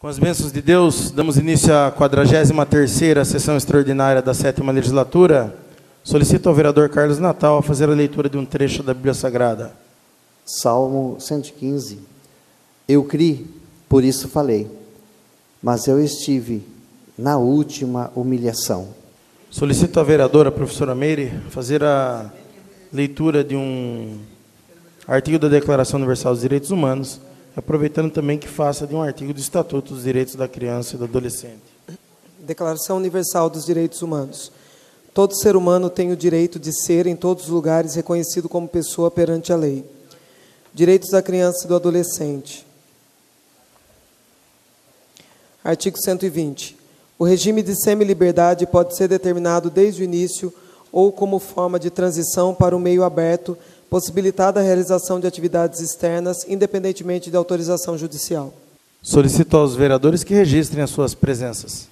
Com as bênçãos de Deus, damos início à 43ª sessão extraordinária da 7ª legislatura. Solicito ao vereador Carlos Natal a fazer a leitura de um trecho da Bíblia Sagrada. Salmo 115. Eu criei, por isso falei, mas eu estive na última humilhação. Solicito à vereadora professora Meire fazer a leitura de um artigo da Declaração Universal dos Direitos Humanos, aproveitando também que faça de um artigo do Estatuto dos Direitos da Criança e do Adolescente. Declaração Universal dos Direitos Humanos. Todo ser humano tem o direito de ser, em todos os lugares, reconhecido como pessoa perante a lei. Direitos da criança e do adolescente. Artigo 120. O regime de semi-liberdade pode ser determinado desde o início ou como forma de transição para o meio aberto, possibilitada a realização de atividades externas, independentemente de autorização judicial. Solicito aos vereadores que registrem as suas presenças.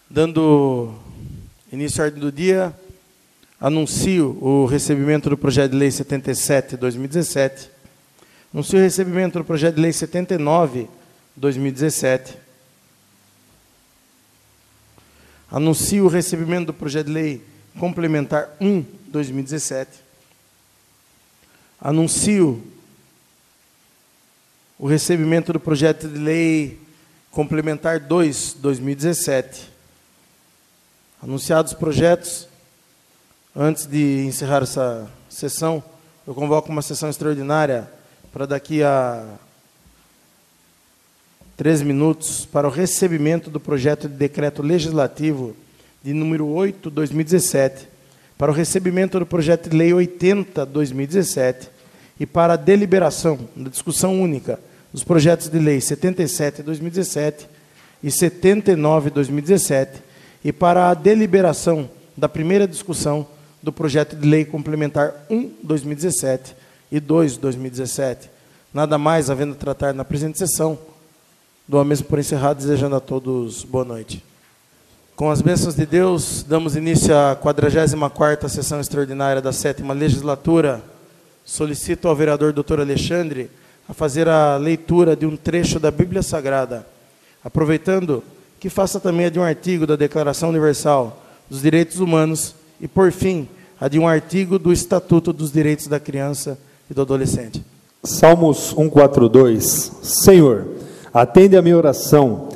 Dando início à ordem do dia, anuncio o recebimento do projeto de lei 77/2017, anuncio o recebimento do projeto de lei 79/2017, anuncio o recebimento do projeto de lei complementar 1/2017, anuncio o recebimento do projeto de lei complementar 2/2017. Anunciados os projetos, antes de encerrar essa sessão, eu convoco uma sessão extraordinária para daqui a 3 minutos para o recebimento do projeto de decreto legislativo de número 8/2017, para o recebimento do projeto de lei 80/2017 e para a deliberação da discussão única dos projetos de lei 77/2017 e 79/2017 e para a deliberação da primeira discussão do projeto de lei complementar 1/2017 e 2/2017. Nada mais havendo a tratar na presente sessão, dou a mesma por encerrado, desejando a todos boa noite. Com as bênçãos de Deus, damos início à 44ª sessão extraordinária da 7ª legislatura. Solicito ao vereador Dr. Alexandre a fazer a leitura de um trecho da Bíblia Sagrada, aproveitando que faça também a de um artigo da Declaração Universal dos Direitos Humanos e, por fim, a de um artigo do Estatuto dos Direitos da Criança e do Adolescente. Salmos 142. Senhor, atende a minha oração,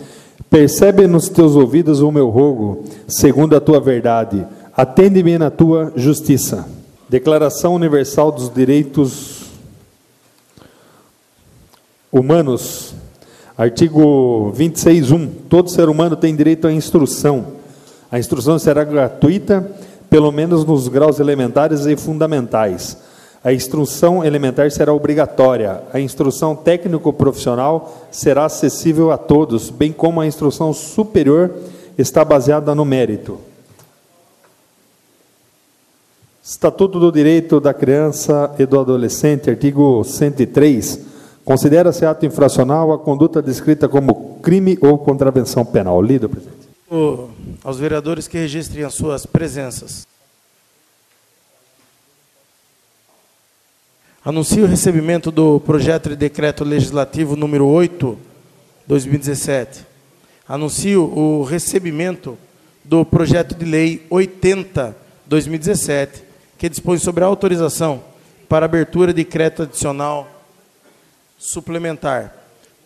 percebe nos teus ouvidos o meu rogo, segundo a tua verdade, atende-me na tua justiça. Declaração Universal dos Direitos Humanos, artigo 26.1. Todo ser humano tem direito à instrução. A instrução será gratuita, pelo menos nos graus elementares e fundamentais. A instrução elementar será obrigatória. A instrução técnico-profissional será acessível a todos, bem como a instrução superior está baseada no mérito. Estatuto do Direito da Criança e do Adolescente, artigo 103. Considera-se ato infracional a conduta descrita como crime ou contravenção penal. Lido, presidente. Aos vereadores que registrem as suas presenças. Anuncio o recebimento do projeto de decreto legislativo número 8/2017. Anuncio o recebimento do projeto de lei 80/2017, que dispõe sobre a autorização para abertura de crédito adicional suplementar.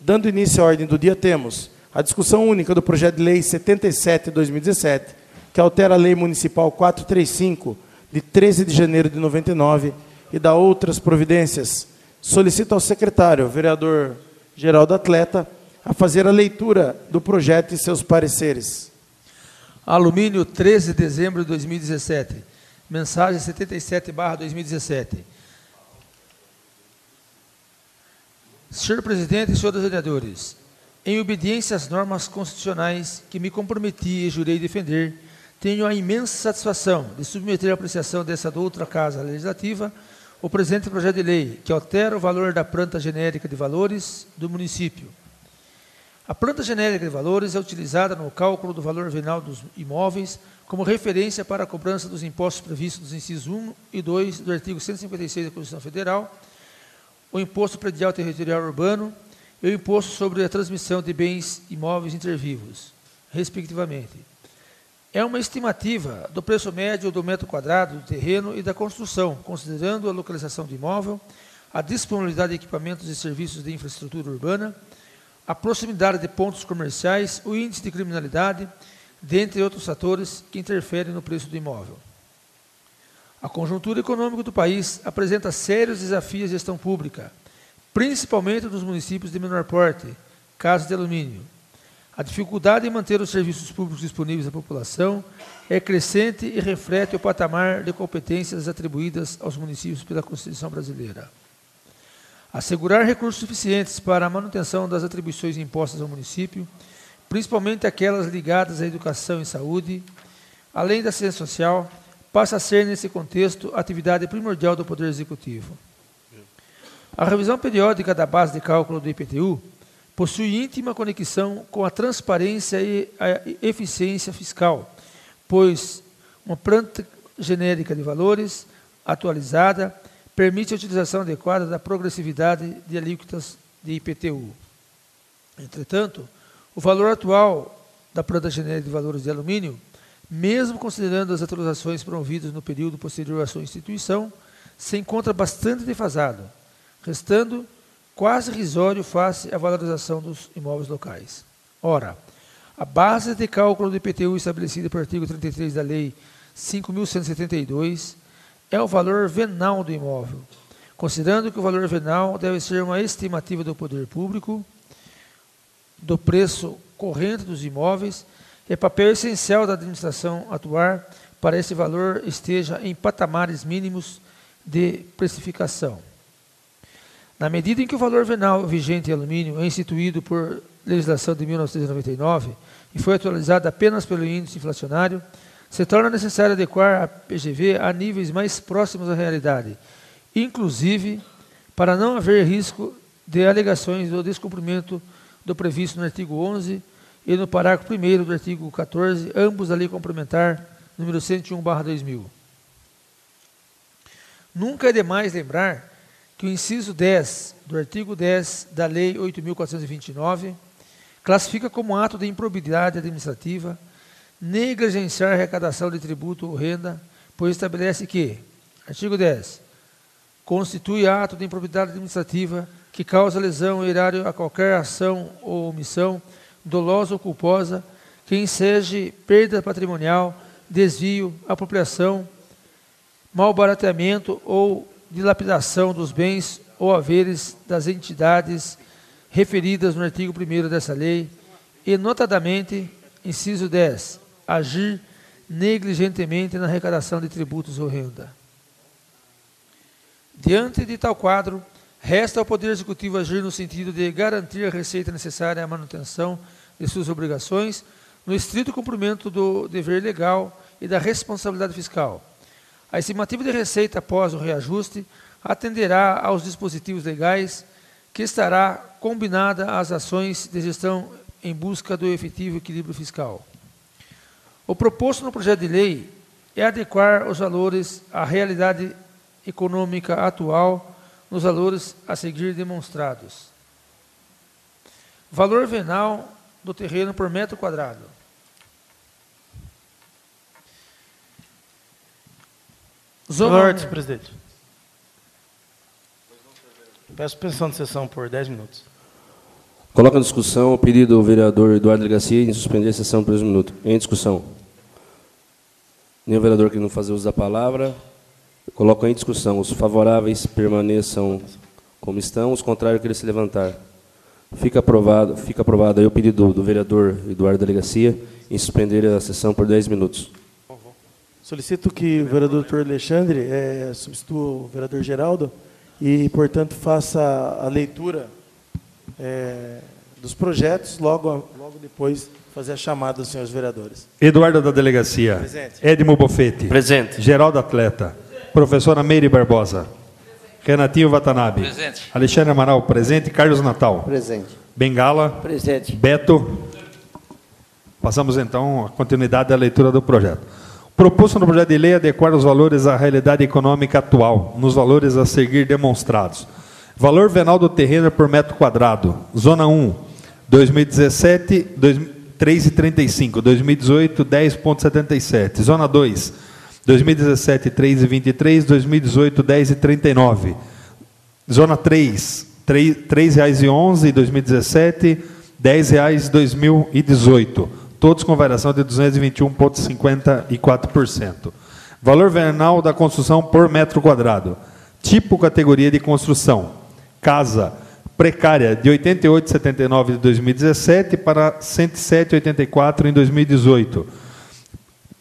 Dando início à ordem do dia, temos a discussão única do projeto de lei 77/2017, que altera a lei municipal 435, de 13 de janeiro de 99, e dá outras providências. Solicito ao secretário, vereador Geraldo Atleta, a fazer a leitura do projeto e seus pareceres. Alumínio, 13 de dezembro de 2017. Mensagem 77/2017. Senhor presidente e senhores vereadores, em obediência às normas constitucionais que me comprometi e jurei defender, tenho a imensa satisfação de submeter à apreciação dessa outra Casa Legislativa o presente projeto de lei, que altera o valor da planta genérica de valores do município. A planta genérica de valores é utilizada no cálculo do valor venal dos imóveis como referência para a cobrança dos impostos previstos nos incisos 1 e 2 do artigo 156 da Constituição Federal, o Imposto Predial Territorial Urbano e o Imposto sobre a Transmissão de Bens Imóveis Intervivos, respectivamente. É uma estimativa do preço médio do metro quadrado do terreno e da construção, considerando a localização do imóvel, a disponibilidade de equipamentos e serviços de infraestrutura urbana, a proximidade de pontos comerciais, o índice de criminalidade, dentre outros fatores que interferem no preço do imóvel. A conjuntura econômica do país apresenta sérios desafios de gestão pública, principalmente nos municípios de menor porte, casos de alumínio. A dificuldade em manter os serviços públicos disponíveis à população é crescente e reflete o patamar de competências atribuídas aos municípios pela Constituição brasileira. Assegurar recursos suficientes para a manutenção das atribuições impostas ao município, principalmente aquelas ligadas à educação e saúde, além da assistência social, passa a ser, nesse contexto, a atividade primordial do Poder Executivo. A revisão periódica da base de cálculo do IPTU possui íntima conexão com a transparência e a eficiência fiscal, pois uma planta genérica de valores, atualizada, permite a utilização adequada da progressividade de alíquotas de IPTU. Entretanto, o valor atual da planta genérica de valores de alumínio, mesmo considerando as atualizações promovidas no período posterior à sua instituição, se encontra bastante defasado, restando quase irrisório face à valorização dos imóveis locais. Ora, a base de cálculo do IPTU estabelecida pelo artigo 33 da Lei 5.172 é o valor venal do imóvel, considerando que o valor venal deve ser uma estimativa do poder público do preço corrente dos imóveis, é papel essencial da administração atuar para esse valor esteja em patamares mínimos de precificação. Na medida em que o valor venal vigente em alumínio é instituído por legislação de 1999 e foi atualizado apenas pelo índice inflacionário, se torna necessário adequar a PGV a níveis mais próximos à realidade, inclusive para não haver risco de alegações do descumprimento do previsto no artigo 11 e no parágrafo 1º do artigo 14, ambos da Lei Complementar número 101/2000. Nunca é demais lembrar que o inciso 10 do artigo 10 da Lei 8.429 classifica como ato de improbidade administrativa negligenciar a arrecadação de tributo ou renda, pois estabelece que, artigo 10, constitui ato de improbidade administrativa que causa lesão ou erário a qualquer ação ou omissão, dolosa ou culposa, que enseje perda patrimonial, desvio, apropriação, malbarateamento ou dilapidação dos bens ou haveres das entidades referidas no artigo 1º dessa lei e, notadamente, inciso 10, agir negligentemente na arrecadação de tributos ou renda. Diante de tal quadro, resta ao Poder Executivo agir no sentido de garantir a receita necessária à manutenção de suas obrigações, no estrito cumprimento do dever legal e da responsabilidade fiscal. A estimativa de receita após o reajuste atenderá aos dispositivos legais que estará combinada às ações de gestão em busca do efetivo equilíbrio fiscal. O proposto no projeto de lei é adequar os valores à realidade econômica atual nos valores a seguir demonstrados. Valor venal do terreno por metro quadrado. Ordem, presidente. Peço suspensão de sessão por 10 minutos. Coloca em discussão o pedido do vereador Eduardo Delegacia em suspender a sessão por 2 minutos. Em discussão. Nenhum vereador que não fazer uso da palavra. Coloco em discussão. Os favoráveis permaneçam como estão, os contrários querem se levantar. Fica aprovado aí o pedido do vereador Eduardo Delegacia em suspender a sessão por 10 minutos. Solicito que o vereador Dr. Alexandre substitua o vereador Geraldo e, portanto, faça a leitura dos projetos, logo depois fazer a chamada dos senhores vereadores. Eduardo da Delegacia. Presente. Edmo Bofetti. Presente. Geraldo Atleta. Professora Meire Barbosa. Renatinho Watanabe. Presente. Alexandre Amaral, presente. Carlos Natal. Presente. Bengala. Presente. Beto. Passamos, então, à continuidade da leitura do projeto. Proposto no projeto de lei adequar os valores à realidade econômica atual, nos valores a seguir demonstrados. Valor venal do terreno por metro quadrado. Zona 1, 2017, 3,35. 2018, 10,77. Zona 2, 2017, 3,23. 2018, 10,39. Zona 3, R$ 3,11. 2017, R$ 10,00 2018. Todos com variação de 221,54%. Valor venal da construção por metro quadrado. Tipo, categoria de construção. Casa precária, de 88,79 de 2017 para 107,84 em 2018.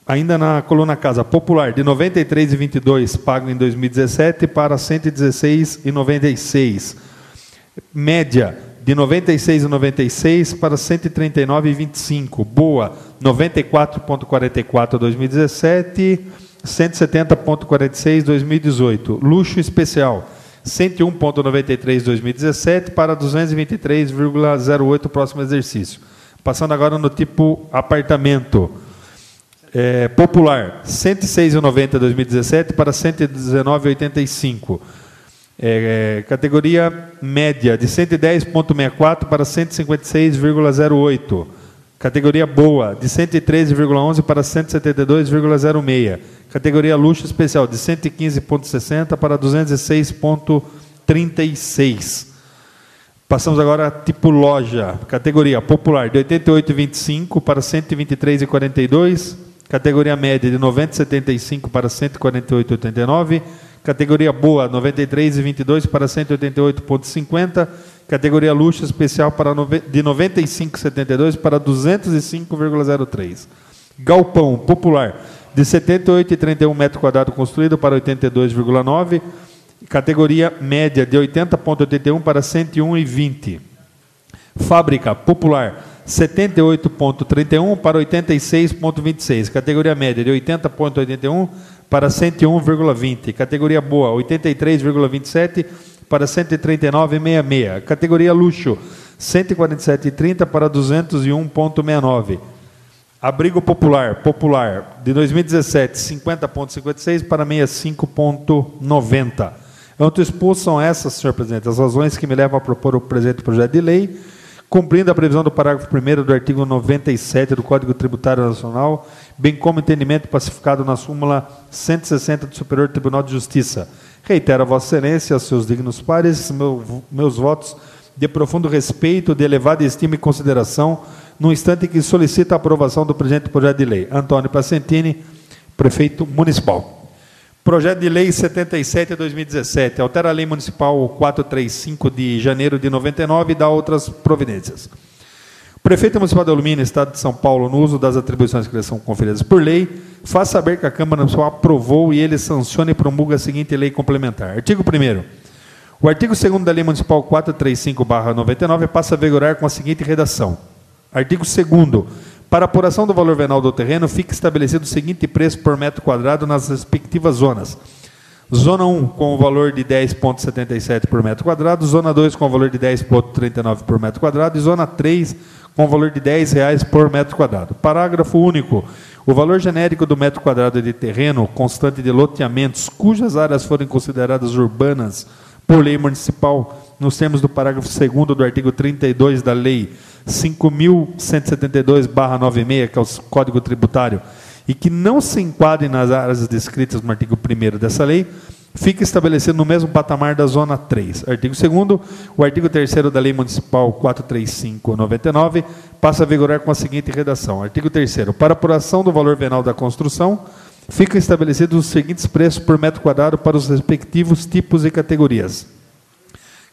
Ainda na coluna casa, popular, de 93,22 pago em 2017 para 116,96. Média, de 96,96 para 139,25. Boa, 94,44 em 2017, 170,46 em 2018. Luxo especial, 101,93 em 2017 para 223,08 próximo exercício. Passando agora no tipo apartamento. Popular, 106,90 em 2017 para 119,85. Categoria média, de 110,64 para 156,08. Categoria boa, de 113,11 para 172,06. Categoria luxo especial, de 115,60 para 206,36. Passamos agora a tipo loja. Categoria popular, de 88,25 para 123,42. Categoria média, de 90,75 para 148,89. Categoria boa, 93,22 para 188,50. Categoria luxo especial de 95,72 para 205,03. Galpão popular, de 78,31 metro quadrado construído para 82,9. Categoria média, de 80,81 para 101,20. Fábrica popular, 78,31 para 86,26. Categoria média, de 80,81 para 101,20. Categoria boa, 83,27 para 139,66. Categoria luxo, 147,30 para 201,69. Abrigo popular, de 2017, 50,56 para 65,90. Antes exposto são essas, senhor presidente, as razões que me levam a propor o presente projeto de lei, cumprindo a previsão do parágrafo 1º do artigo 97 do Código Tributário Nacional, bem como entendimento pacificado na súmula 160 do Superior Tribunal de Justiça. Reitero a Vossa Excelência, aos seus dignos pares, meus votos de profundo respeito, de elevada estima e consideração, no instante em que solicita a aprovação do presente projeto de lei. Antônio Pacentini, Prefeito Municipal. Projeto de Lei 77 de 2017, altera a Lei Municipal 435 de janeiro de 99 e dá outras providências. O Prefeito Municipal de Alumínio, Estado de São Paulo, no uso das atribuições que lhe são conferidas por lei, faz saber que a Câmara Municipal aprovou e ele sanciona e promulga a seguinte lei complementar. Artigo 1º. O artigo 2º da Lei Municipal 435/99 passa a vigorar com a seguinte redação. Artigo 2º. Para apuração do valor venal do terreno, fica estabelecido o seguinte preço por metro quadrado nas respectivas zonas. Zona 1, com o valor de 10,77 por metro quadrado. Zona 2, com o valor de 10,39 por metro quadrado. E Zona 3, com o valor de R$10 por metro quadrado. Parágrafo único. O valor genérico do metro quadrado de terreno constante de loteamentos cujas áreas forem consideradas urbanas por lei municipal, nos termos do parágrafo 2º do artigo 32 da Lei 5.172/96, que é o Código Tributário, e que não se enquadrem nas áreas descritas no artigo 1º dessa lei, fica estabelecido no mesmo patamar da Zona 3. Artigo 2º, o artigo 3º da Lei Municipal 435/99 passa a vigorar com a seguinte redação. Artigo 3º. Para apuração do valor venal da construção, fica estabelecidos os seguintes preços por metro quadrado para os respectivos tipos e categorias.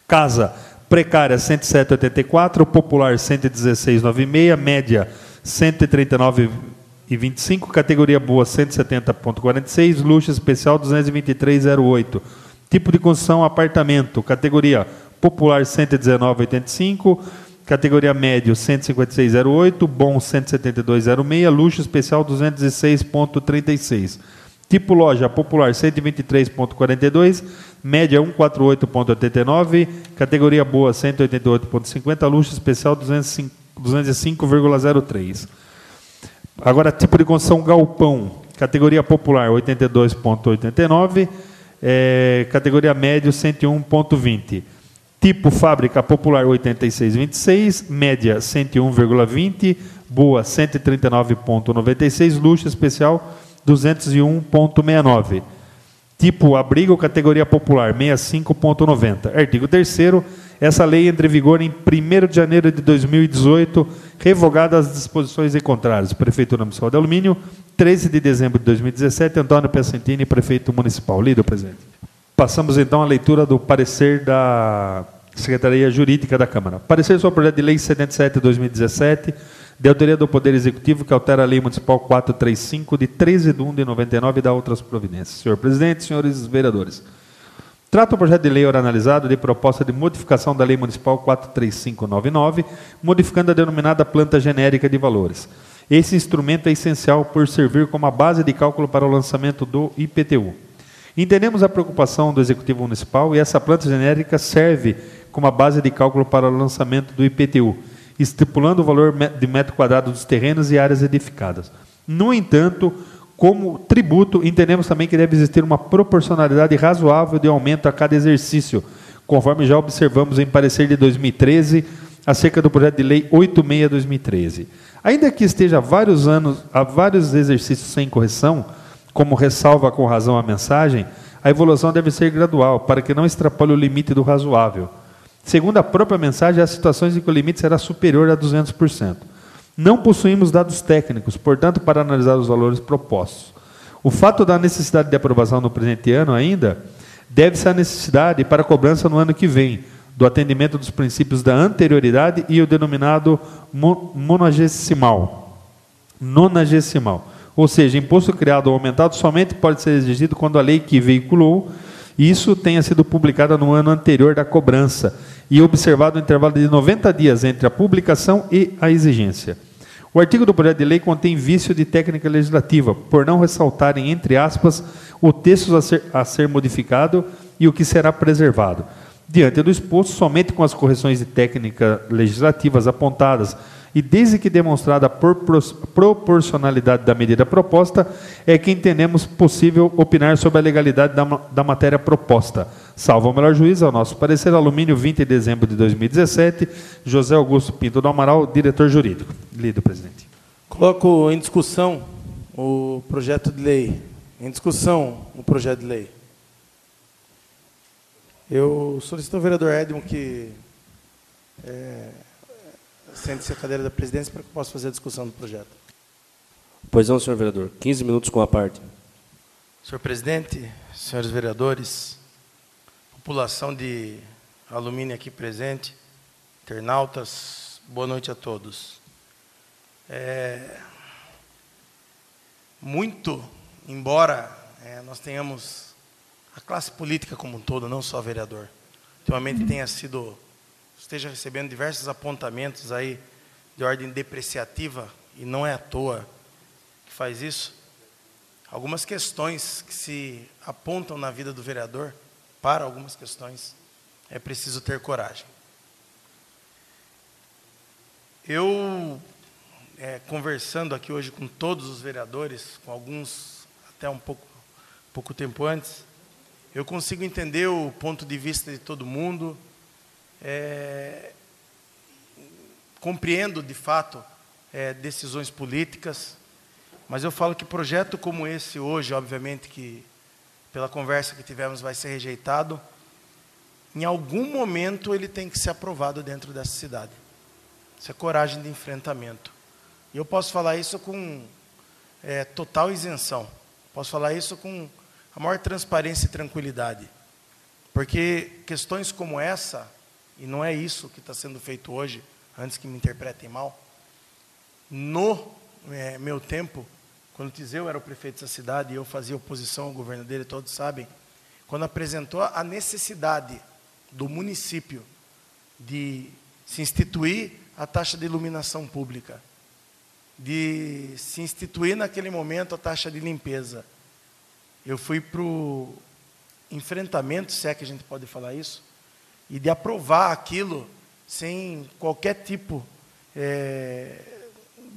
Casa precária, 107,84, popular, 116,96, média, 139,25, categoria boa, 170,46, luxo especial, 223,08. Tipo de construção, apartamento, categoria popular, 119,85, categoria médio, 156,08, bom, 172,06, luxo especial, 206,36. Tipo loja, popular, 123,42, média, 148,89, categoria boa, 188,50, luxo especial, 205,03. Agora, tipo de construção galpão, categoria popular, 82,89, categoria médio, 101,20. Tipo fábrica popular 8626, média 101,20, boa 139,96, luxo especial 201,69. Tipo abrigo categoria popular 65,90. Artigo 3º, essa lei entra em vigor em 1º de janeiro de 2018, revogadas as disposições em contrários. Prefeitura Municipal de Alumínio, 13 de dezembro de 2017, Antônio Piacentini, prefeito municipal. Lido, presidente. Passamos então à leitura do parecer da Secretaria Jurídica da Câmara. Parecer sobre o projeto de lei 77 de 2017, de autoria do Poder Executivo, que altera a Lei Municipal 435, de 13 de 1 de 99 e dá outras providências. Senhor presidente, senhores vereadores. Trata o projeto de lei ora analisado de proposta de modificação da Lei Municipal 43599, modificando a denominada planta genérica de valores. Esse instrumento é essencial por servir como a base de cálculo para o lançamento do IPTU. Entendemos a preocupação do Executivo Municipal e essa planta genérica serve como a base de cálculo para o lançamento do IPTU, estipulando o valor de metro quadrado dos terrenos e áreas edificadas. No entanto, como tributo, entendemos também que deve existir uma proporcionalidade razoável de aumento a cada exercício, conforme já observamos em parecer de 2013, acerca do projeto de lei 86/2013. Ainda que esteja há vários exercícios sem correção, como ressalva com razão a mensagem, a evolução deve ser gradual, para que não extrapole o limite do razoável. Segundo a própria mensagem, há situações em que o limite será superior a 200%. Não possuímos dados técnicos, portanto, para analisar os valores propostos. O fato da necessidade de aprovação no presente ano ainda deve-se à necessidade para a cobrança no ano que vem, do atendimento dos princípios da anterioridade e o denominado nonagesimal. Ou seja, imposto criado ou aumentado somente pode ser exigido quando a lei que veiculou isso tenha sido publicada no ano anterior da cobrança e observado um intervalo de 90 dias entre a publicação e a exigência. O artigo do projeto de lei contém vício de técnica legislativa, por não ressaltarem, entre aspas, o texto a ser modificado e o que será preservado. Diante do exposto, somente com as correções de técnica legislativas apontadas e desde que demonstrada a proporcionalidade da medida proposta, é que entendemos possível opinar sobre a legalidade da matéria proposta. Salvo o melhor juízo, ao nosso parecer, Alumínio, 20 de dezembro de 2017, José Augusto Pinto do Amaral, diretor jurídico. Lido, presidente. Coloco em discussão o projeto de lei. Em discussão o projeto de lei. Eu solicito ao vereador Edmo que sente-se a cadeira da presidência para que eu possa fazer a discussão do projeto. Pois não, senhor vereador. 15 minutos com a parte. Senhor presidente, senhores vereadores, população de Alumínio aqui presente, internautas, boa noite a todos. Muito, embora nós tenhamos a classe política como um todo, não só vereador, ultimamente esteja recebendo diversos apontamentos aí de ordem depreciativa, e não é à toa que faz isso. Algumas questões que se apontam na vida do vereador, para algumas questões, é preciso ter coragem. Eu, conversando aqui hoje com todos os vereadores, com alguns até um pouco tempo antes, eu consigo entender o ponto de vista de todo mundo, compreendo, de fato, decisões políticas, mas eu falo que projeto como esse hoje, obviamente que pela conversa que tivemos vai ser rejeitado, em algum momento ele tem que ser aprovado dentro dessa cidade. Isso é coragem de enfrentamento. E eu posso falar isso com total isenção. Posso falar isso com a maior transparência e tranquilidade. Porque questões como essa, e não é isso que está sendo feito hoje, antes que me interpretem mal, no meu tempo, quando o Tiseu era o prefeito dessa cidade e eu fazia oposição ao governo dele, todos sabem, quando apresentou a necessidade do município de se instituir a taxa de iluminação pública, de se instituir naquele momento a taxa de limpeza, eu fui para o enfrentamento, se é que a gente pode falar isso, e de aprovar aquilo sem qualquer tipo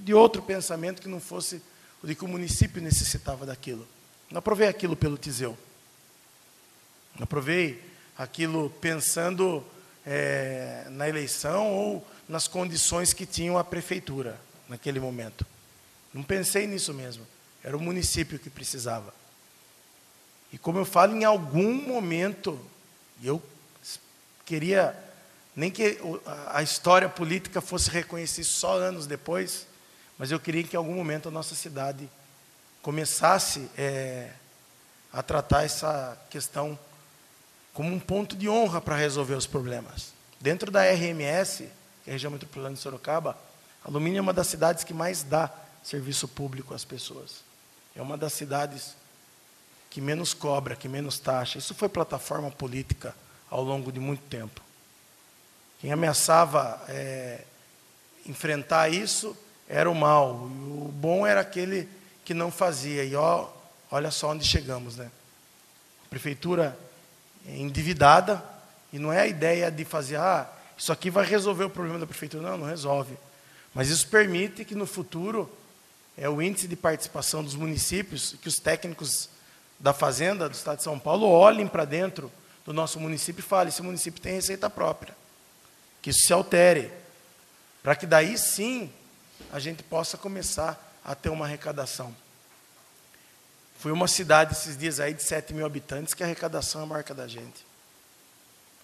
de outro pensamento que não fosse o de que o município necessitava daquilo. Não aprovei aquilo pelo Tiseu. Não aprovei aquilo pensando na eleição ou nas condições que tinham a prefeitura naquele momento. Não pensei nisso mesmo. Era o município que precisava. E como eu falo, em algum momento, eu queria nem que a história política fosse reconhecida só anos depois, mas eu queria que em algum momento a nossa cidade começasse a tratar essa questão como um ponto de honra para resolver os problemas. Dentro da RMS, que é a região metropolitana de Sorocaba, Alumínio é uma das cidades que mais dá serviço público às pessoas. É uma das cidades que menos cobra, que menos taxa. Isso foi plataforma política ao longo de muito tempo. Quem ameaçava enfrentar isso era o mal. O bom era aquele que não fazia. E olha só onde chegamos, né? A prefeitura é endividada, e não é a ideia de fazer, isso aqui vai resolver o problema da prefeitura. Não, não resolve. Mas isso permite que no futuro o índice de participação dos municípios, que os técnicos da Fazenda do Estado de São Paulo olhem para dentro do nosso município e falem, esse município tem receita própria. Que isso se altere, para que daí sim a gente possa começar a ter uma arrecadação. Foi uma cidade esses dias aí de 7 mil habitantes que a arrecadação é a marca da gente.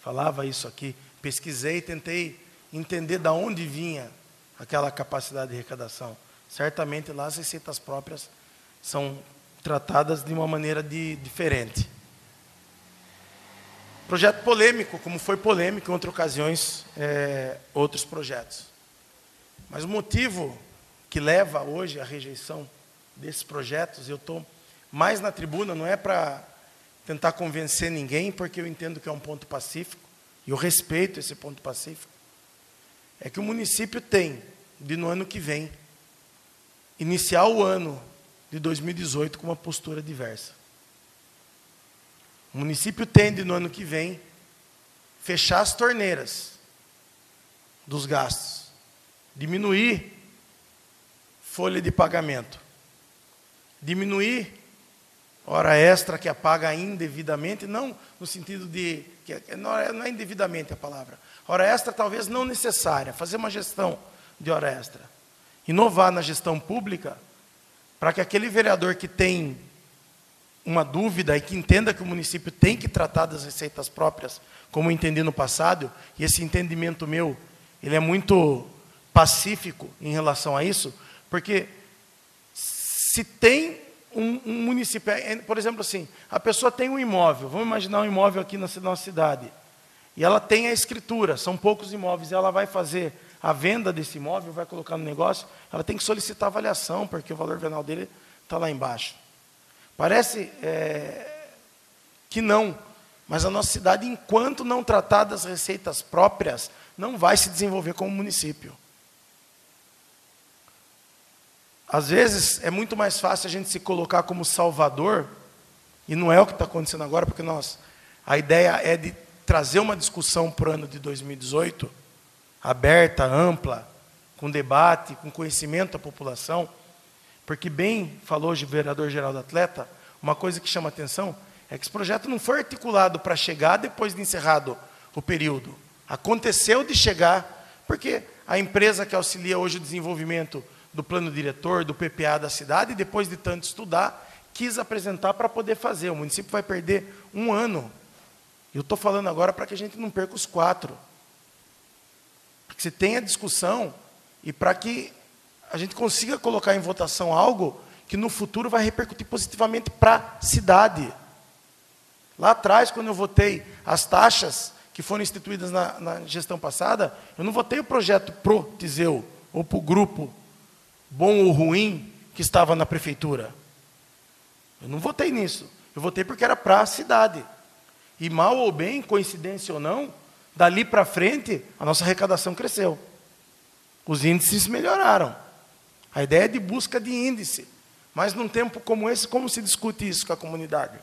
Falava isso aqui, pesquisei, tentei entender de onde vinha aquela capacidade de arrecadação. Certamente lá as receitas próprias são tratadas de uma maneira diferente. Projeto polêmico, como foi polêmico em outras ocasiões, outros projetos. Mas o motivo que leva hoje à rejeição desses projetos, eu estou mais na tribuna, não é para tentar convencer ninguém, porque eu entendo que é um ponto pacífico, e eu respeito esse ponto pacífico, é que o município tem, no ano que vem, iniciar o ano de 2018 com uma postura diversa. O município tende, no ano que vem, fechar as torneiras dos gastos, diminuir folha de pagamento, diminuir hora extra que a paga indevidamente, não no sentido de... não é indevidamente a palavra. Hora extra talvez não necessária, fazer uma gestão de hora extra. Inovar na gestão pública, para que aquele vereador que tem uma dúvida e que entenda que o município tem que tratar das receitas próprias, como eu entendi no passado, e esse entendimento meu, ele é muito pacífico em relação a isso, porque se tem um município, por exemplo assim, a pessoa tem um imóvel, vamos imaginar um imóvel aqui na nossa cidade, e ela tem a escritura, são poucos imóveis, e ela vai fazer a venda desse imóvel, vai colocar no negócio, ela tem que solicitar avaliação, porque o valor venal dele está lá embaixo. Parece que não, mas a nossa cidade, enquanto não tratar das receitas próprias, não vai se desenvolver como município. Às vezes, é muito mais fácil a gente se colocar como salvador, e não é o que está acontecendo agora, porque a ideia é de trazer uma discussão para o ano de 2018, aberta, ampla, com debate, com conhecimento da população, porque bem falou o vereador Geraldo Atleta, uma coisa que chama atenção é que esse projeto não foi articulado para chegar depois de encerrado o período. Aconteceu de chegar, porque a empresa que auxilia hoje o desenvolvimento do plano diretor, do PPA da cidade, depois de tanto estudar, quis apresentar para poder fazer. O município vai perder 1 ano. Eu estou falando agora para que a gente não perca os 4. Para que você tenha discussão e para que a gente consiga colocar em votação algo que no futuro vai repercutir positivamente para a cidade. Lá atrás, quando eu votei as taxas que foram instituídas na gestão passada, eu não votei o projeto pro Tiseu, ou para o grupo bom ou ruim que estava na prefeitura. Eu não votei nisso. Eu votei porque era para a cidade. E mal ou bem, coincidência ou não, dali para frente, a nossa arrecadação cresceu. Os índices melhoraram. A ideia é de busca de índice. Mas num tempo como esse, como se discute isso com a comunidade?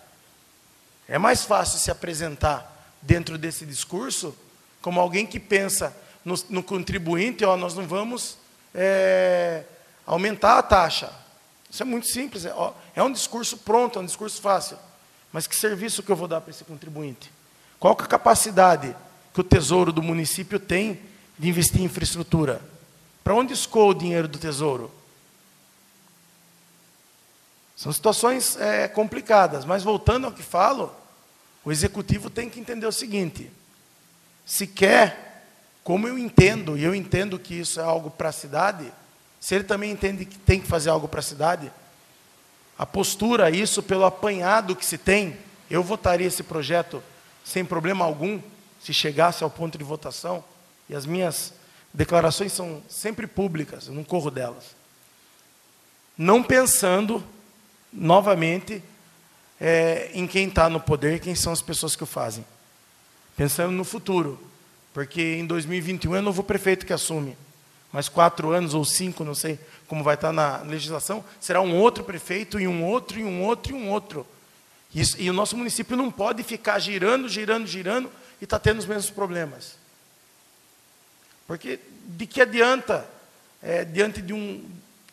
É mais fácil se apresentar dentro desse discurso como alguém que pensa no contribuinte, nós não vamos aumentar a taxa. Isso é muito simples. É um discurso pronto, é um discurso fácil. Mas que serviço que eu vou dar para esse contribuinte? Qual que é a capacidade que o Tesouro do município tem de investir em infraestrutura. Para onde escoa o dinheiro do Tesouro? São situações complicadas, mas voltando ao que falo, o Executivo tem que entender o seguinte: se quer, como eu entendo, e eu entendo que isso é algo para a cidade, se ele também entende que tem que fazer algo para a cidade, a postura, isso pelo apanhado que se tem, eu votaria esse projeto sem problema algum, se chegasse ao ponto de votação, e as minhas declarações são sempre públicas, eu não corro delas. Não pensando, novamente, em quem está no poder, quem são as pessoas que o fazem. Pensando no futuro, porque em 2021 é o novo prefeito que assume. Mais 4 anos ou 5, não sei como vai estar na legislação, será um outro prefeito, e um outro, e um outro, e um outro. E o nosso município não pode ficar girando, e está tendo os mesmos problemas. Porque de que adianta, diante de um...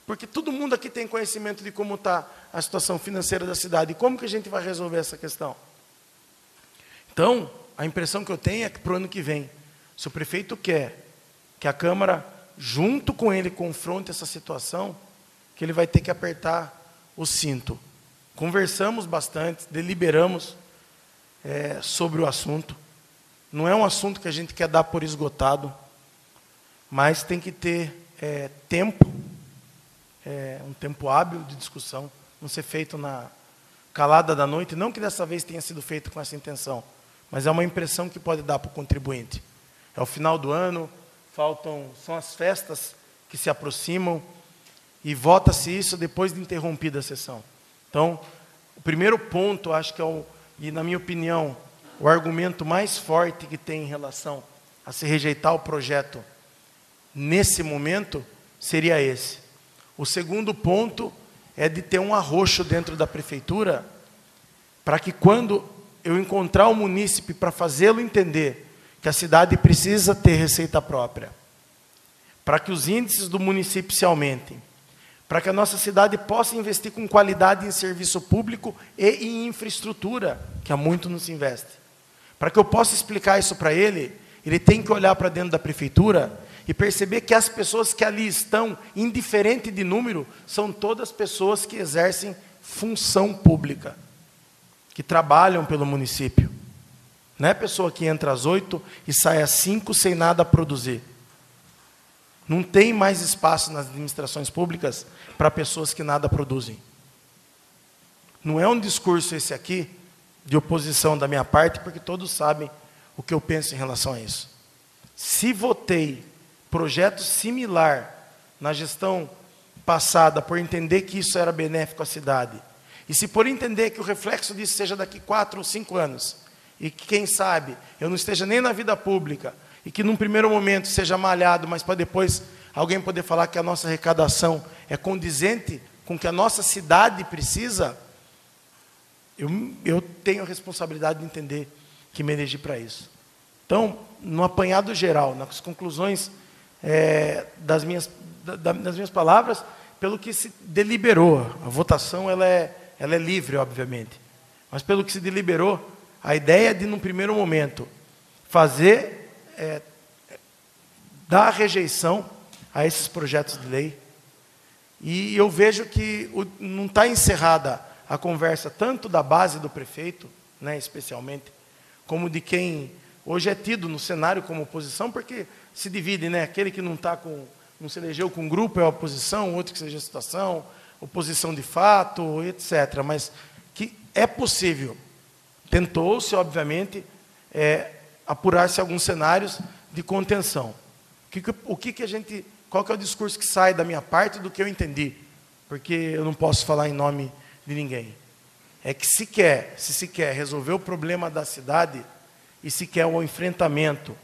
Porque todo mundo aqui tem conhecimento de como está a situação financeira da cidade. E como que a gente vai resolver essa questão? Então, a impressão que eu tenho é que para o ano que vem, se o prefeito quer que a Câmara, junto com ele, confronte essa situação, que ele vai ter que apertar o cinto. Conversamos bastante, deliberamos sobre o assunto. Não é um assunto que a gente quer dar por esgotado, mas tem que ter tempo, um tempo hábil de discussão, não ser feito na calada da noite, não que dessa vez tenha sido feito com essa intenção, mas é uma impressão que pode dar para o contribuinte. É o final do ano, são as festas que se aproximam, e vota-se isso depois de interrompida a sessão. Então, o primeiro ponto, acho que e na minha opinião, o argumento mais forte que tem em relação a se rejeitar o projeto nesse momento, seria esse. O segundo ponto é de ter um arroxo dentro da prefeitura, para que quando eu encontrar o munícipe para fazê-lo entender que a cidade precisa ter receita própria, para que os índices do município se aumentem, para que a nossa cidade possa investir com qualidade em serviço público e em infraestrutura, que há muito não se investe. Para que eu possa explicar isso para ele, ele tem que olhar para dentro da prefeitura e perceber que as pessoas que ali estão, indiferente de número, são todas pessoas que exercem função pública, que trabalham pelo município. Não é pessoa que entra às 8 e sai às 5 sem nada a produzir. Não tem mais espaço nas administrações públicas para pessoas que nada produzem. Não é um discurso esse aqui, de oposição da minha parte, porque todos sabem o que eu penso em relação a isso. Se votei projeto similar na gestão passada, por entender que isso era benéfico à cidade, e se por entender que o reflexo disso seja daqui 4 ou 5 anos, e que, quem sabe, eu não esteja nem na vida pública, e que num primeiro momento seja malhado, mas para depois alguém poder falar que a nossa arrecadação é condizente com o que a nossa cidade precisa, eu tenho a responsabilidade de entender que me elegi para isso. Então, no apanhado geral, nas conclusões das minhas palavras, pelo que se deliberou, a votação ela é livre, obviamente, mas pelo que se deliberou, a ideia de, num primeiro momento, dar a rejeição a esses projetos de lei, e eu vejo que não está encerrada a conversa tanto da base do prefeito, né, especialmente, como de quem hoje é tido no cenário como oposição, porque se divide, né, aquele que não se elegeu com um grupo é a oposição, outro que seja a situação, oposição de fato, etc. Mas que é possível, tentou-se, obviamente, apurar-se alguns cenários de contenção. Qual que é o discurso que sai da minha parte do que eu entendi? Porque eu não posso falar em nome de ninguém. É que se se quer resolver o problema da cidade e se quer o enfrentamento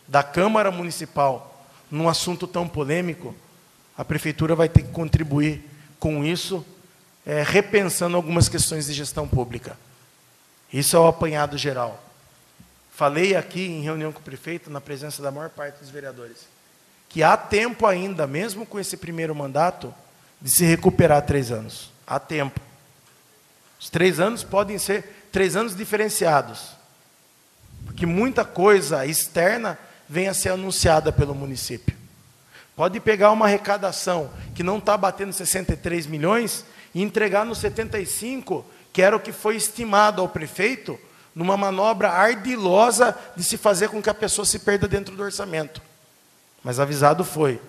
da Câmara Municipal num assunto tão polêmico, a Prefeitura vai ter que contribuir com isso, repensando algumas questões de gestão pública. Isso é o apanhado geral. Falei aqui em reunião com o prefeito, na presença da maior parte dos vereadores, que há tempo ainda, mesmo com esse primeiro mandato, de se recuperar 3 anos. Há tempo. Os 3 anos podem ser 3 anos diferenciados. porque muita coisa externa vem a ser anunciada pelo município. Pode pegar uma arrecadação que não está batendo 63 milhões e entregar nos 75, que era o que foi estimado ao prefeito, numa manobra ardilosa de se fazer com que a pessoa se perda dentro do orçamento. Mas avisado foi.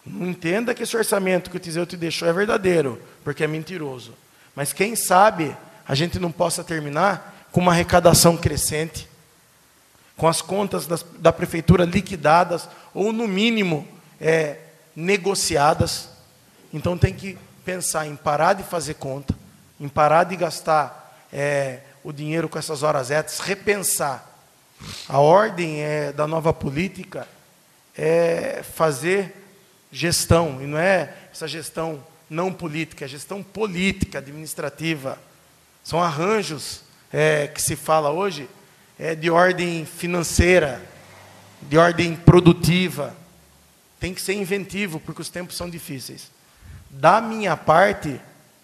Não entenda que esse orçamento que o Tiseu te deixou é verdadeiro, porque é mentiroso. Mas quem sabe a gente não possa terminar com uma arrecadação crescente, com as contas da prefeitura liquidadas, ou no mínimo negociadas. Então tem que pensar em parar de fazer conta, em parar de gastar o dinheiro com essas horas extras, repensar. A ordem da nova política é fazer gestão, e não é essa gestão não política, é gestão política, administrativa. São arranjos que se fala hoje, de ordem financeira, de ordem produtiva. Tem que ser inventivo, porque os tempos são difíceis. Da minha parte,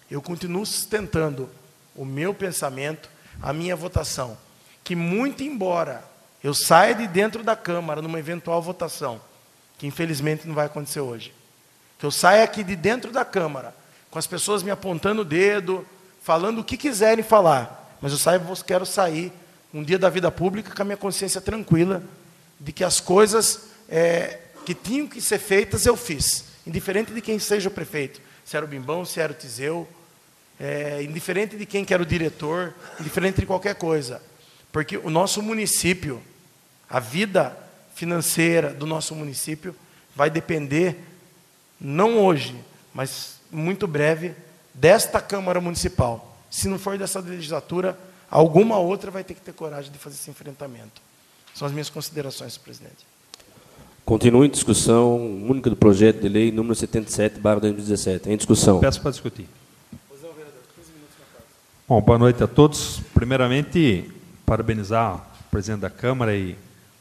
eu continuo sustentando o meu pensamento, a minha votação, que muito embora eu saia de dentro da Câmara numa eventual votação, que infelizmente não vai acontecer hoje, que eu saia aqui de dentro da Câmara, com as pessoas me apontando o dedo, falando o que quiserem falar, mas eu quero sair um dia da vida pública com a minha consciência tranquila, de que as coisas que tinham que ser feitas eu fiz, indiferente de quem seja o prefeito, se era o Bimbão, se era o Tiseu, indiferente de quem que era o diretor, indiferente de qualquer coisa, porque o nosso município, a vida financeira do nosso município vai depender, não hoje, mas muito breve, desta Câmara Municipal. Se não for dessa legislatura, alguma outra vai ter que ter coragem de fazer esse enfrentamento. São as minhas considerações, senhor presidente. Continua em discussão única do projeto de lei número 77/2017. Em discussão. Peço para discutir. Bom, boa noite a todos. Primeiramente, parabenizar o presidente da Câmara e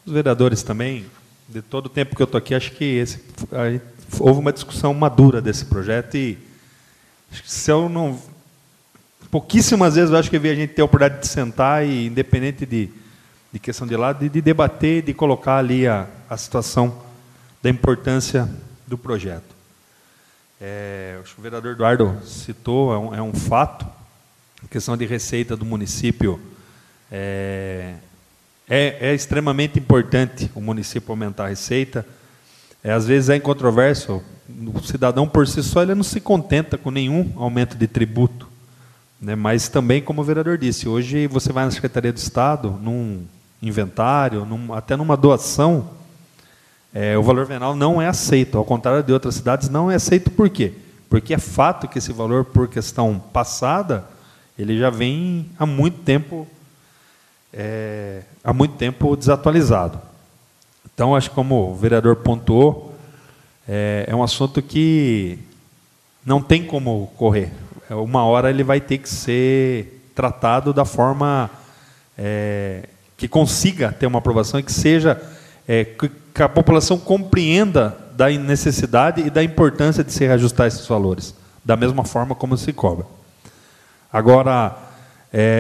os vereadores também. De todo o tempo que eu estou aqui, acho que houve uma discussão madura desse projeto e se eu não... Pouquíssimas vezes eu acho que eu vi a gente ter a oportunidade de sentar e, independente de questão de lado, de debater, de colocar ali a situação da importância do projeto. Acho que o vereador Eduardo citou, é um fato, a questão de receita do município é extremamente importante o município aumentar a receita. Às vezes é incontroverso, o cidadão por si só ele não se contenta com nenhum aumento de tributo, né? Mas também, como o vereador disse, hoje você vai na Secretaria do Estado, num inventário, até numa doação, o valor venal não é aceito, ao contrário de outras cidades, não é aceito. Por quê? Porque é fato que esse valor, por questão passada, ele já vem há muito tempo desatualizado. Então, acho que, como o vereador pontuou, é um assunto que não tem como correr. Uma hora ele vai ter que ser tratado da forma que consiga ter uma aprovação e que seja que a população compreenda da necessidade e da importância de se reajustar esses valores, da mesma forma como se cobra. Agora,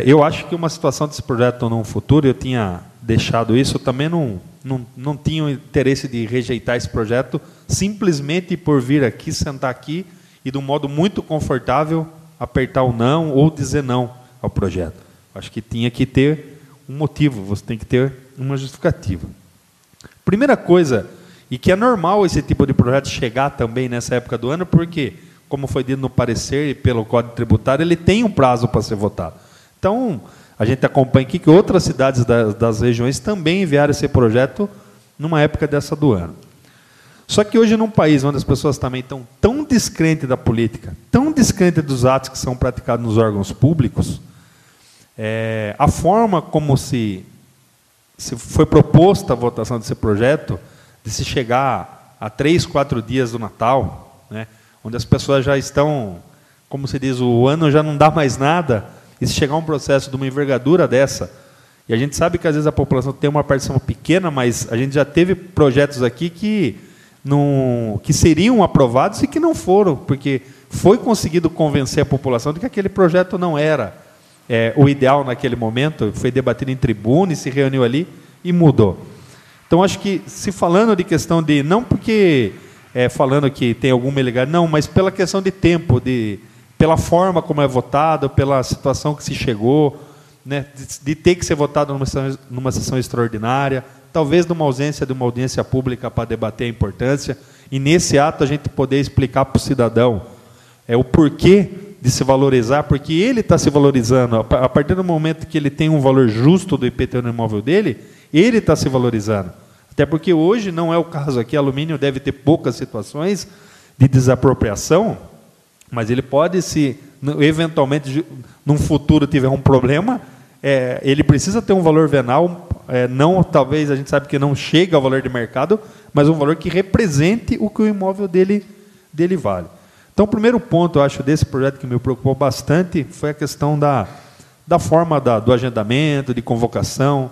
eu acho que uma situação desse projeto no futuro, eu tinha deixado isso, eu também não tinha o interesse de rejeitar esse projeto, simplesmente por vir aqui, sentar aqui e, de um modo muito confortável, apertar o não ou dizer não ao projeto. Acho que tinha que ter um motivo, você tem que ter uma justificativa. Primeira coisa, e que é normal esse tipo de projeto chegar também nessa época do ano, porque, como foi dito no parecer e pelo Código Tributário, ele tem um prazo para ser votado. Então, a gente acompanha aqui que outras cidades das regiões também enviaram esse projeto numa época dessa do ano. Só que hoje, num país onde as pessoas também estão tão descrentes da política, tão descrentes dos atos que são praticados nos órgãos públicos, a forma como se foi proposta a votação desse projeto, de se chegar a 3, 4 dias do Natal, né, onde as pessoas já estão, como se diz, o ano já não dá mais nada, e se chegar a um processo de uma envergadura dessa, e a gente sabe que às vezes a população tem uma participação pequena, mas a gente já teve projetos aqui que seriam aprovados e que não foram, porque foi conseguido convencer a população de que aquele projeto não era o ideal naquele momento, foi debatido em tribuna e se reuniu ali e mudou. Então, acho que, se falando de questão de, não porque falando que tem alguma ilegalidade, não, mas pela questão de tempo, pela forma como é votado, pela situação que se chegou, né, de ter que ser votado numa sessão extraordinária, talvez numa ausência de uma audiência pública para debater a importância, e nesse ato a gente poder explicar para o cidadão o porquê de se valorizar, porque ele está se valorizando. A partir do momento que ele tem um valor justo do IPTU no imóvel dele, ele está se valorizando. Até porque hoje não é o caso aqui, alumínio deve ter poucas situações de desapropriação, mas ele pode, se eventualmente, num futuro, tiver um problema, ele precisa ter um valor venal, não, talvez, a gente sabe que não chega ao valor de mercado, mas um valor que represente o que o imóvel dele vale. Então, o primeiro ponto, eu acho, desse projeto que me preocupou bastante foi a questão da forma do agendamento, de convocação.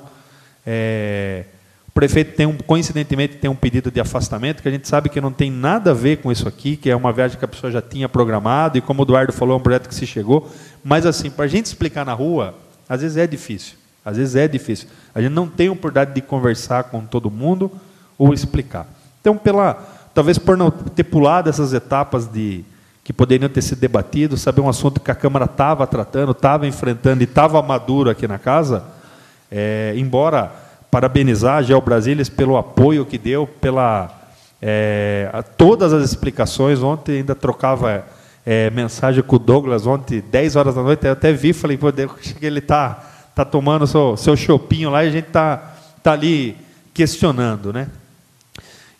O prefeito coincidentemente tem um pedido de afastamento, que a gente sabe que não tem nada a ver com isso aqui, que é uma viagem que a pessoa já tinha programado, e como o Eduardo falou, é um projeto que se chegou. Mas, assim, para a gente explicar na rua, às vezes é difícil. Às vezes é difícil. A gente não tem a oportunidade de conversar com todo mundo ou explicar. Então, talvez por não ter pulado essas etapas que poderiam ter sido debatidos, saber um assunto que a Câmara estava tratando, estava enfrentando e estava maduro aqui na casa, embora parabenizar a Geo Brasília pelo apoio que deu, todas as explicações. Ontem ainda trocava mensagem com o Douglas, ontem, 10 horas da noite, eu até vi, falei, pô, ele está tomando seu chopinho lá e a gente está ali questionando, né?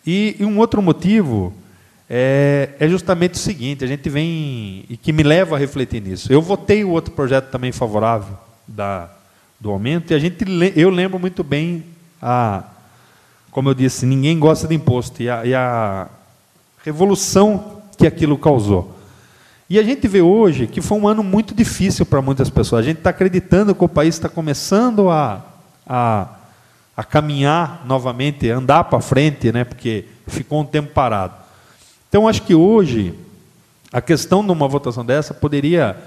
E um outro motivo é justamente o seguinte, a gente vem, e que me leva a refletir nisso. Eu votei o outro projeto também favorável do aumento, e eu lembro muito bem, como eu disse, ninguém gosta de imposto, e a revolução que aquilo causou. E a gente vê hoje que foi um ano muito difícil para muitas pessoas. A gente está acreditando que o país está começando a caminhar novamente, andar para frente, né, porque ficou um tempo parado. Então, acho que hoje, a questão de uma votação dessa poderia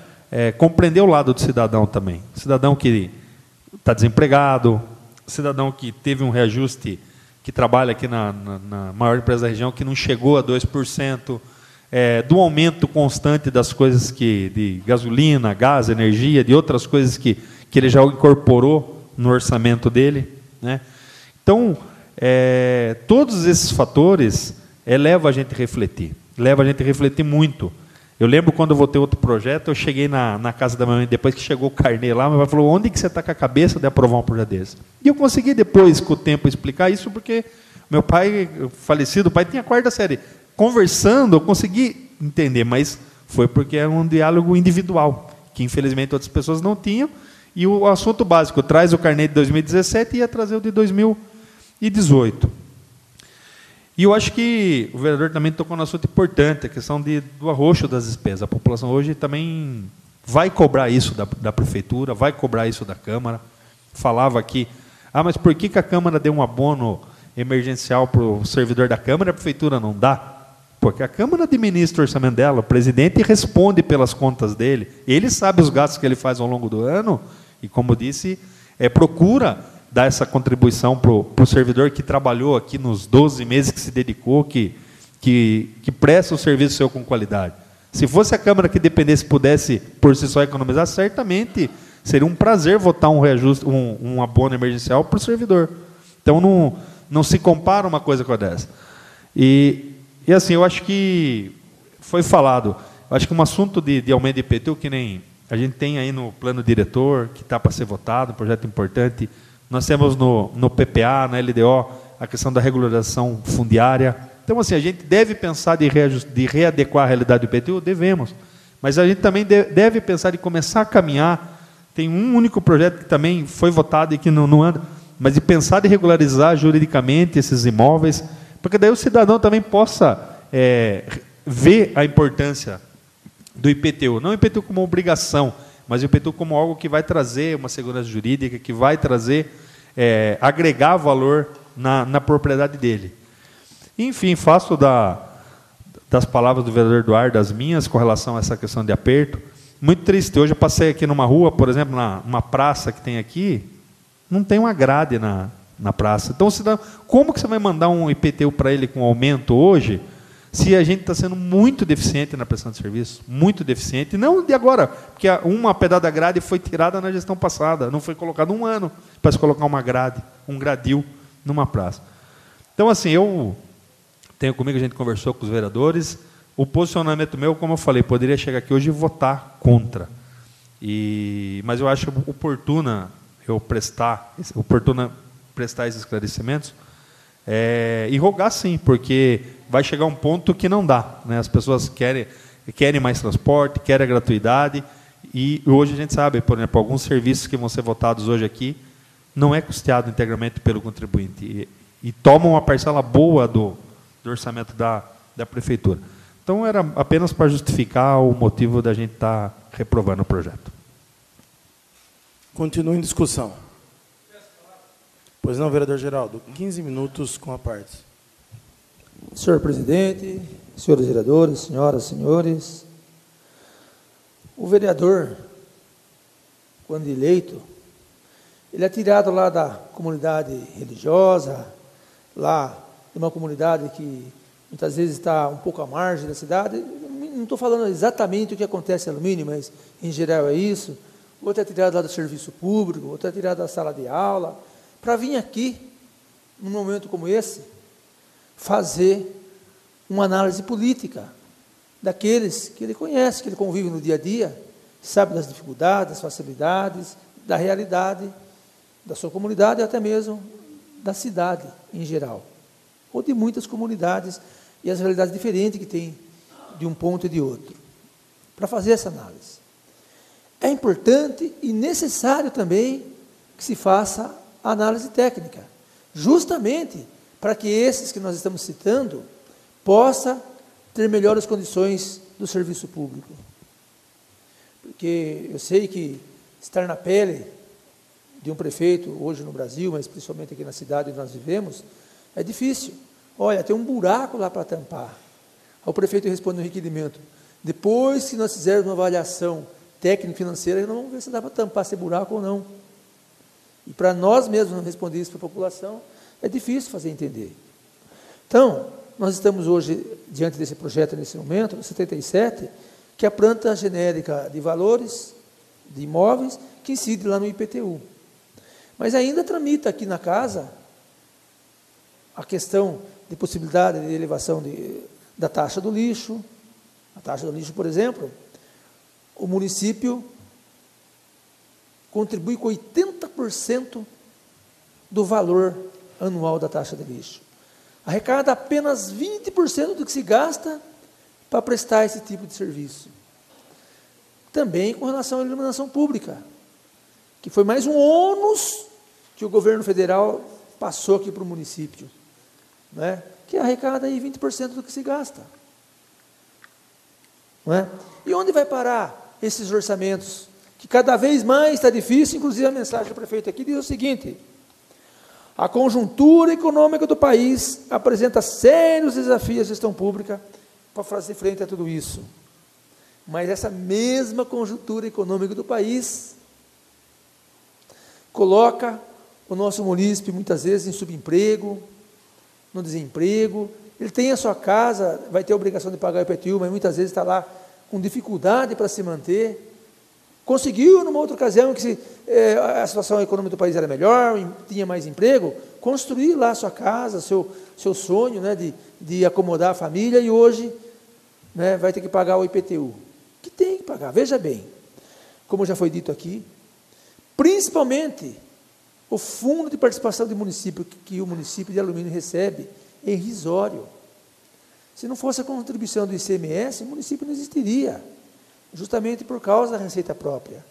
compreender o lado do cidadão também. Cidadão que está desempregado, cidadão que teve um reajuste, que trabalha aqui na maior empresa da região, que não chegou a 2%, do aumento constante das coisas de gasolina, gás, energia, de outras coisas que ele já incorporou no orçamento dele, né? Então, todos esses fatores levam a gente a refletir muito. Eu lembro quando eu votei outro projeto, eu cheguei na casa da minha mãe, depois que chegou o carnê lá, minha mãe falou, onde que você está com a cabeça de aprovar um projeto desse? E eu consegui depois, com o tempo, explicar isso, porque meu pai, falecido, o pai tinha 4ª série. Conversando, eu consegui entender, mas foi porque era um diálogo individual, que infelizmente outras pessoas não tinham, e o assunto básico, traz o carnê de 2017 e ia trazer o de 2018. E eu acho que o vereador também tocou num assunto importante, a questão do arroxo das despesas. A população hoje também vai cobrar isso da prefeitura, vai cobrar isso da Câmara. Falava aqui, mas por que a Câmara deu um abono emergencial para o servidor da Câmara e a prefeitura não dá? Porque a Câmara administra o orçamento dela, o presidente responde pelas contas dele, ele sabe os gastos que ele faz ao longo do ano, e como disse, procura dar essa contribuição para o servidor que trabalhou aqui nos 12 meses que se dedicou, que presta o serviço seu com qualidade. Se fosse a Câmara que dependesse, pudesse por si só economizar, certamente seria um prazer votar um reajuste, um abono emergencial para o servidor. Então, não se compara uma coisa com a dessa. E assim, eu acho que foi falado, eu acho que um assunto de aumento de IPTU, que nem a gente tem aí no plano diretor, que está para ser votado, um projeto importante. Nós temos no PPA, na LDO, a questão da regularização fundiária. Então, assim, a gente deve pensar de readequar a realidade do IPTU? Devemos. Mas a gente também deve pensar de começar a caminhar. Tem um único projeto que também foi votado e que não anda, mas de pensar de regularizar juridicamente esses imóveis, porque daí o cidadão também possa ver a importância do IPTU. Não o IPTU como obrigação, mas o IPTU como algo que vai trazer uma segurança jurídica, que vai trazer, agregar valor na propriedade dele. Enfim, faço das palavras do vereador Eduardo as minhas com relação a essa questão de aperto. Muito triste. Hoje eu passei aqui numa rua, por exemplo, numa praça que tem aqui, não tem uma grade na praça. Então, como que você vai mandar um IPTU para ele com aumento hoje, se a gente está sendo muito deficiente na prestação de serviço? Muito deficiente. Não de agora, porque uma pedaço da grade foi tirada na gestão passada. Não foi colocado um ano para se colocar uma grade, um gradil numa praça. Então, assim, eu tenho comigo, a gente conversou com os vereadores. O posicionamento meu, como eu falei, poderia chegar aqui hoje e votar contra. Mas eu acho oportuna prestar esses esclarecimentos e rogar sim, porque vai chegar um ponto que não dá, né? As pessoas querem mais transporte, querem a gratuidade, e hoje a gente sabe, por exemplo, alguns serviços que vão ser votados hoje aqui não é custeado integralmente pelo contribuinte, e tomam uma parcela boa do orçamento da prefeitura. Então, era apenas para justificar o motivo da gente estar reprovando o projeto. Continua em discussão. Pois não, vereador Geraldo, 15 minutos com a parte. Senhor presidente, senhores vereadores, senhoras, senhores, o vereador, quando eleito, ele é tirado lá da comunidade religiosa, lá de uma comunidade que muitas vezes está um pouco à margem da cidade. Não estou falando exatamente o que acontece em Alumínio, mas em geral é isso. Outro é tirado lá do serviço público, outro é tirado da sala de aula, para vir aqui, num momento como esse, fazer uma análise política daqueles que ele conhece, que ele convive no dia a dia, sabe das dificuldades, das facilidades, da realidade da sua comunidade e até mesmo da cidade em geral, ou de muitas comunidades e as realidades diferentes que tem de um ponto e de outro, para fazer essa análise. É importante e necessário também que se faça a análise técnica, justamente para que esses que nós estamos citando possa ter melhores condições do serviço público. Porque eu sei que estar na pele de um prefeito hoje no Brasil, mas principalmente aqui na cidade onde nós vivemos, é difícil. Olha, tem um buraco lá para tampar. O prefeito responde no requerimento: depois que nós fizermos uma avaliação técnica e financeira, nós vamos ver se dá para tampar esse buraco ou não. E para nós mesmos não responder isso para a população, é difícil fazer entender. Então, nós estamos hoje diante desse projeto, nesse momento, no 77, que é a planta genérica de valores de imóveis, que incide lá no IPTU. Mas ainda tramita aqui na casa a questão de possibilidade de elevação da taxa do lixo. A taxa do lixo, por exemplo, o município contribui com 80% do valor anual da taxa de lixo. Arrecada apenas 20% do que se gasta para prestar esse tipo de serviço. Também com relação à iluminação pública, que foi mais um ônus que o governo federal passou aqui para o município, né? Que arrecada aí 20% do que se gasta. Não é? E onde vai parar esses orçamentos? Que cada vez mais está difícil. Inclusive a mensagem do prefeito aqui diz o seguinte: a conjuntura econômica do país apresenta sérios desafios à gestão pública para fazer frente a tudo isso. Mas essa mesma conjuntura econômica do país coloca o nosso munícipe muitas vezes em subemprego, no desemprego. Ele tem a sua casa, vai ter a obrigação de pagar o IPTU, mas muitas vezes está lá com dificuldade para se manter. Conseguiu, numa outra ocasião, que a situação econômica do país era melhor, tinha mais emprego, construir lá a sua casa, seu sonho, né, de acomodar a família, e hoje, né, vai ter que pagar o IPTU. Que tem que pagar. Veja bem, como já foi dito aqui, principalmente o fundo de participação do município, que o município de Alumínio recebe, é irrisório. Se não fosse a contribuição do ICMS, o município não existiria, justamente por causa da receita própria.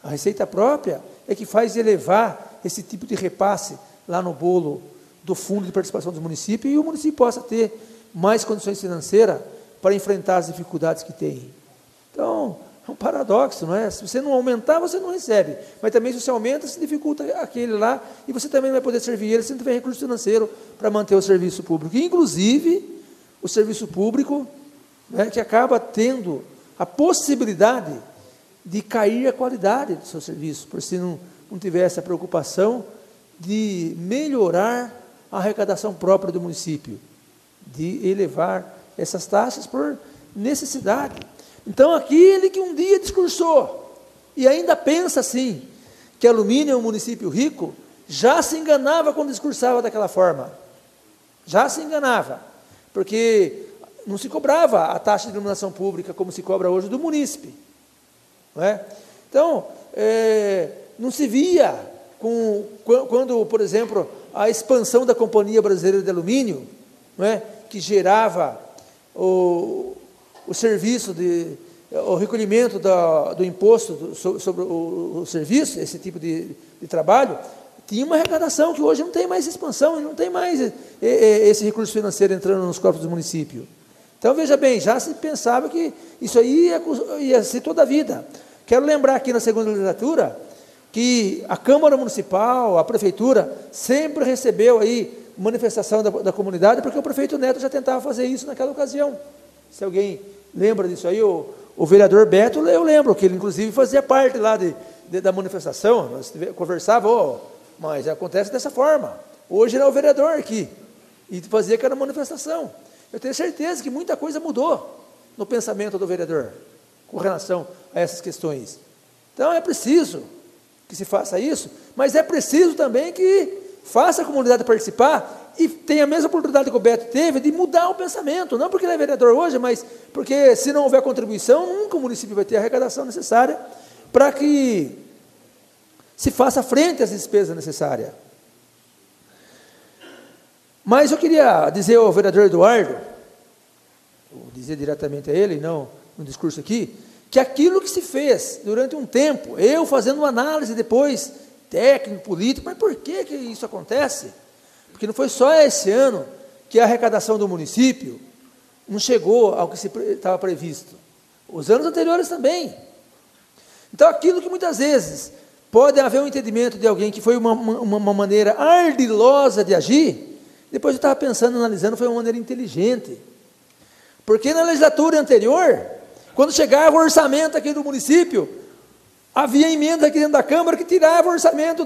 A receita própria é que faz elevar esse tipo de repasse lá no bolo do fundo de participação do município, e o município possa ter mais condições financeiras para enfrentar as dificuldades que tem. Então, é um paradoxo, não é? Se você não aumentar, você não recebe. Mas também, se você aumenta, se dificulta aquele lá, e você também não vai poder servir ele se não tiver recurso financeiro para manter o serviço público. E, inclusive, o serviço público, né, que acaba tendo a possibilidade de cair a qualidade do seu serviço, por se não tivesse a preocupação de melhorar a arrecadação própria do município, de elevar essas taxas por necessidade. Então, aquele que um dia discursou e ainda pensa assim, que Alumínio é um município rico, já se enganava quando discursava daquela forma. Já se enganava, porque não se cobrava a taxa de iluminação pública como se cobra hoje do munícipe. Não é? Então, não se via quando, por exemplo, a expansão da Companhia Brasileira de Alumínio, não é? Que gerava o serviço o recolhimento do imposto sobre o serviço, esse tipo de trabalho, tinha uma arrecadação que hoje não tem mais expansão, não tem mais esse recurso financeiro entrando nos cofres do município. Então, veja bem, já se pensava que isso aí ia ser toda a vida. Quero lembrar aqui na segunda legislatura que a Câmara Municipal, a Prefeitura, sempre recebeu aí manifestação da comunidade, porque o prefeito Neto já tentava fazer isso naquela ocasião. Se alguém lembra disso aí, o vereador Beto, eu lembro que ele inclusive fazia parte lá da manifestação, nós conversava, mas acontece dessa forma. Hoje ele é o vereador aqui, e fazia aquela manifestação. Eu tenho certeza que muita coisa mudou no pensamento do vereador, com relação a essas questões. Então é preciso que se faça isso, mas é preciso também que faça a comunidade participar e tenha a mesma oportunidade que o Beto teve de mudar o pensamento, não porque ele é vereador hoje, mas porque se não houver contribuição, nunca o município vai ter a arrecadação necessária para que se faça frente às despesas necessárias. Mas eu queria dizer ao vereador Eduardo, vou dizer diretamente a ele, não no discurso aqui, que aquilo que se fez durante um tempo, eu fazendo uma análise depois, técnico, político, mas por que isso acontece? Porque não foi só esse ano que a arrecadação do município não chegou ao que estava previsto. Os anos anteriores também. Então, aquilo que muitas vezes pode haver um entendimento de alguém que foi uma maneira ardilosa de agir, depois eu estava pensando, analisando, foi uma maneira inteligente. Porque na legislatura anterior, quando chegava o orçamento aqui do município, havia emenda aqui dentro da Câmara que tirava o orçamento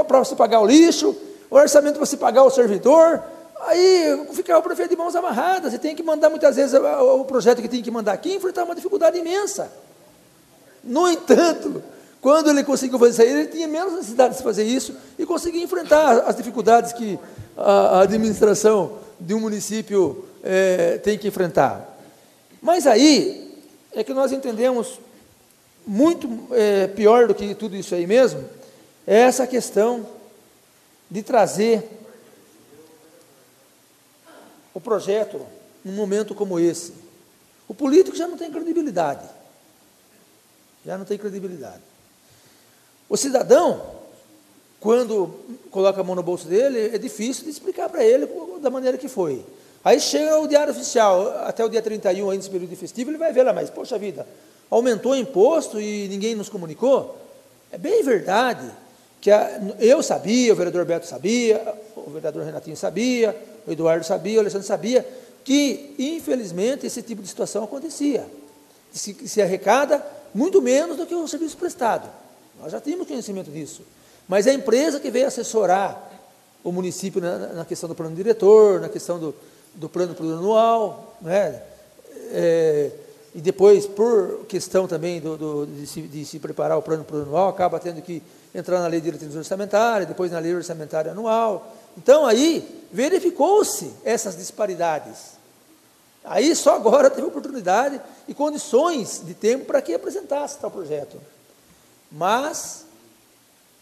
para se pagar o lixo, o orçamento para se pagar o servidor, aí ficava o prefeito de mãos amarradas, você tem que mandar muitas vezes o projeto que tem que mandar aqui, enfrentar uma dificuldade imensa. No entanto, quando ele conseguiu fazer isso aí, ele tinha menos necessidade de fazer isso e conseguia enfrentar as dificuldades que a administração de um município tem que enfrentar. Mas aí é que nós entendemos muito pior do que tudo isso aí mesmo, é essa questão de trazer o projeto num momento como esse. O político já não tem credibilidade. Já não tem credibilidade. O cidadão, quando coloca a mão no bolso dele, é difícil de explicar para ele da maneira que foi. Aí chega o Diário Oficial, até o dia 31, aí nesse período de festivo, ele vai ver lá, mas, poxa vida, aumentou o imposto e ninguém nos comunicou? É bem verdade que eu sabia, o vereador Beto sabia, o vereador Renatinho sabia, o Eduardo sabia, o Alexandre sabia, que, infelizmente, esse tipo de situação acontecia. Se arrecada muito menos do que o serviço prestado. Nós já tínhamos conhecimento disso. Mas a empresa que veio assessorar o município na questão do plano diretor, na questão do plano plurianual, né? E depois, por questão também de se preparar o plano plurianual, acaba tendo que entrar na lei de diretrizes orçamentárias, depois na lei orçamentária anual. Então, aí, verificou-se essas disparidades. Aí, só agora teve oportunidade e condições de tempo para que apresentasse tal projeto. Mas,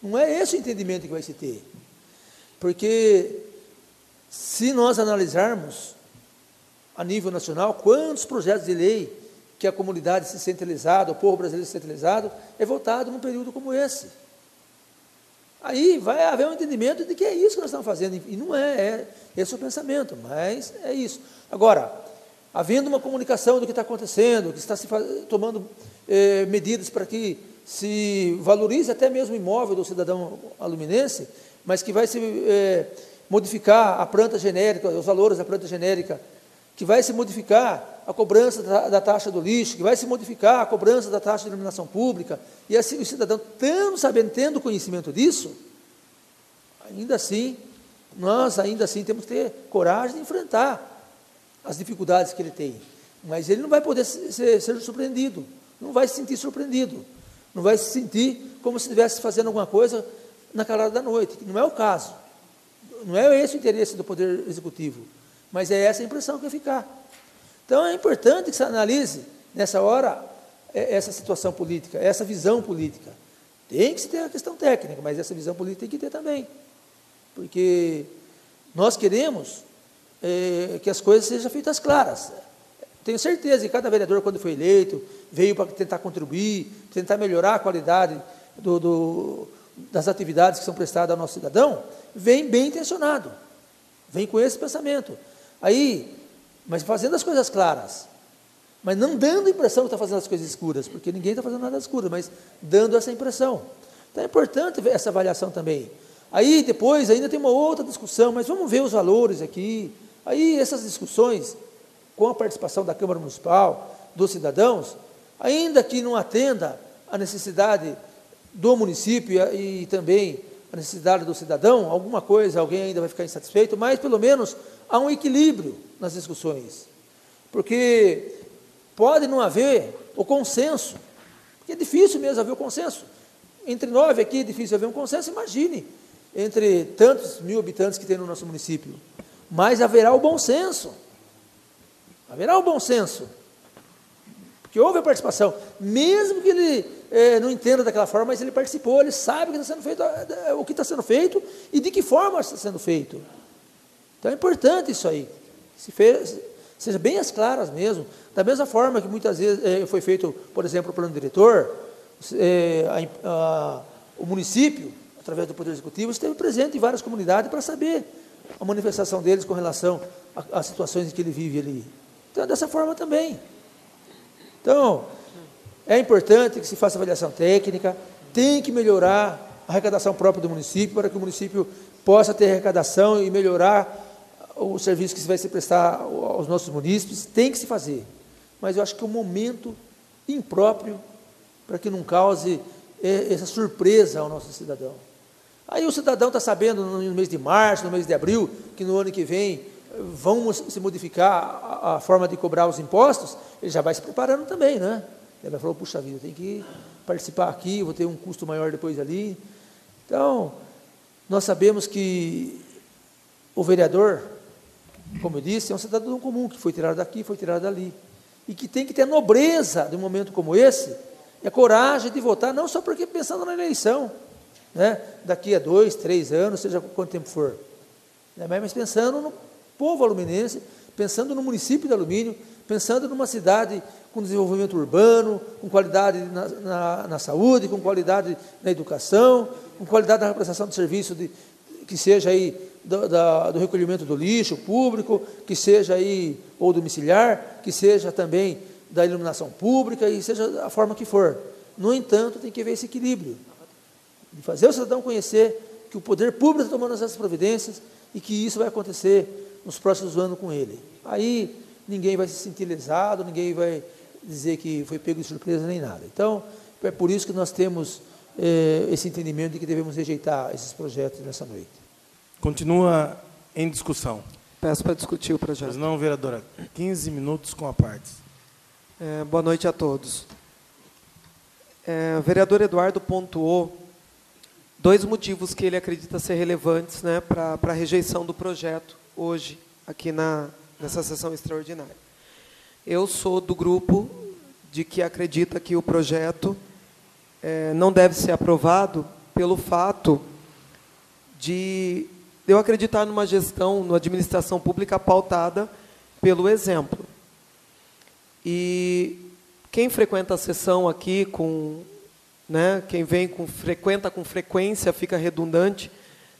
não é esse o entendimento que vai se ter. Porque, se nós analisarmos, a nível nacional, quantos projetos de lei que a comunidade se sente lesada, o povo brasileiro se sente lesado, é votado num período como esse. Aí vai haver um entendimento de que é isso que nós estamos fazendo, e não esse é o pensamento, mas é isso. Agora, havendo uma comunicação do que está acontecendo, que está se tomando medidas para que se valorize até mesmo o imóvel do cidadão aluminense, mas que vai se modificar a planta genérica, os valores da planta genérica, que vai se modificar a cobrança da taxa do lixo, que vai se modificar a cobrança da taxa de iluminação pública, e assim o cidadão tendo conhecimento disso, nós ainda assim temos que ter coragem de enfrentar as dificuldades que ele tem. Mas ele não vai poder ser surpreendido, não vai se sentir surpreendido, não vai se sentir como se estivesse fazendo alguma coisa na calada da noite, que não é o caso. Não é esse o interesse do Poder Executivo, mas é essa a impressão que vai ficar. Então, é importante que se analise, nessa hora, essa situação política, essa visão política. Tem que se ter a questão técnica, mas essa visão política tem que ter também. Porque nós queremos que as coisas sejam feitas claras. Tenho certeza que cada vereador, quando foi eleito, veio para tentar contribuir, tentar melhorar a qualidade das atividades que são prestadas ao nosso cidadão, vem bem intencionado, vem com esse pensamento. Mas fazendo as coisas claras, mas não dando a impressão que está fazendo as coisas escuras, porque ninguém está fazendo nada escuro, mas dando essa impressão. Então é importante ver essa avaliação também. Aí depois ainda tem uma outra discussão, mas vamos ver os valores aqui. Aí essas discussões, com a participação da Câmara Municipal, dos cidadãos, ainda que não atenda à necessidade do município e também a necessidade do cidadão, alguma coisa, alguém ainda vai ficar insatisfeito, mas pelo menos há um equilíbrio nas discussões, porque pode não haver o consenso, porque é difícil mesmo haver o consenso, entre 9 aqui é difícil haver um consenso, imagine, entre tantos mil habitantes que tem no nosso município, mas haverá o bom senso, porque houve a participação, mesmo que ele não entenda daquela forma, mas ele participou, ele sabe o que está sendo feito e de que forma está sendo feito. Então é importante isso aí, seja bem as claras mesmo, da mesma forma que muitas vezes foi feito, por exemplo, o plano diretor, o município, através do Poder Executivo, esteve presente em várias comunidades para saber a manifestação deles com relação às situações em que ele vive ali. Então, dessa forma também. Então, é importante que se faça avaliação técnica, tem que melhorar a arrecadação própria do município, para que o município possa ter arrecadação e melhorar o serviço que se vai se prestar aos nossos munícipes, tem que se fazer. Mas eu acho que é um momento impróprio para que não cause essa surpresa ao nosso cidadão. Aí o cidadão está sabendo no mês de março, no mês de abril, que no ano que vem vão se modificar a forma de cobrar os impostos, ele já vai se preparando também, né? Ele vai falar, puxa vida, tem que participar aqui, vou ter um custo maior depois ali. Então, nós sabemos que o vereador, como eu disse, é um cidadão comum, que foi tirado daqui, foi tirado dali. E que tem que ter a nobreza de um momento como esse, e a coragem de votar, não só porque pensando na eleição, né? Daqui a 2, 3 anos, seja quanto tempo for, né? Mas pensando no povo aluminense, pensando no município de Alumínio, pensando numa cidade com desenvolvimento urbano, com qualidade na saúde, com qualidade na educação, com qualidade na prestação de serviço que seja aí do recolhimento do lixo público, que seja aí ou domiciliar, que seja também da iluminação pública, e seja a forma que for. No entanto, tem que haver esse equilíbrio, de fazer o cidadão conhecer que o poder público está tomando essas providências e que isso vai acontecer nos próximos anos com ele. Aí ninguém vai se sentir lesado, ninguém vai dizer que foi pego de surpresa nem nada. Então, é por isso que nós temos esse entendimento de que devemos rejeitar esses projetos nessa noite. Continua em discussão. Peço para discutir o projeto. Pois não, vereadora, 15 minutos com a parte. Boa noite a todos. O vereador Eduardo pontuou 2 motivos que ele acredita ser relevantes, né, para a rejeição do projeto hoje, aqui nessa sessão extraordinária. Eu sou do grupo de que acredita que o projeto não deve ser aprovado pelo fato de eu acreditar numa gestão, numa administração pública pautada pelo exemplo. E quem frequenta a sessão aqui, quem frequenta com frequência, fica redundante,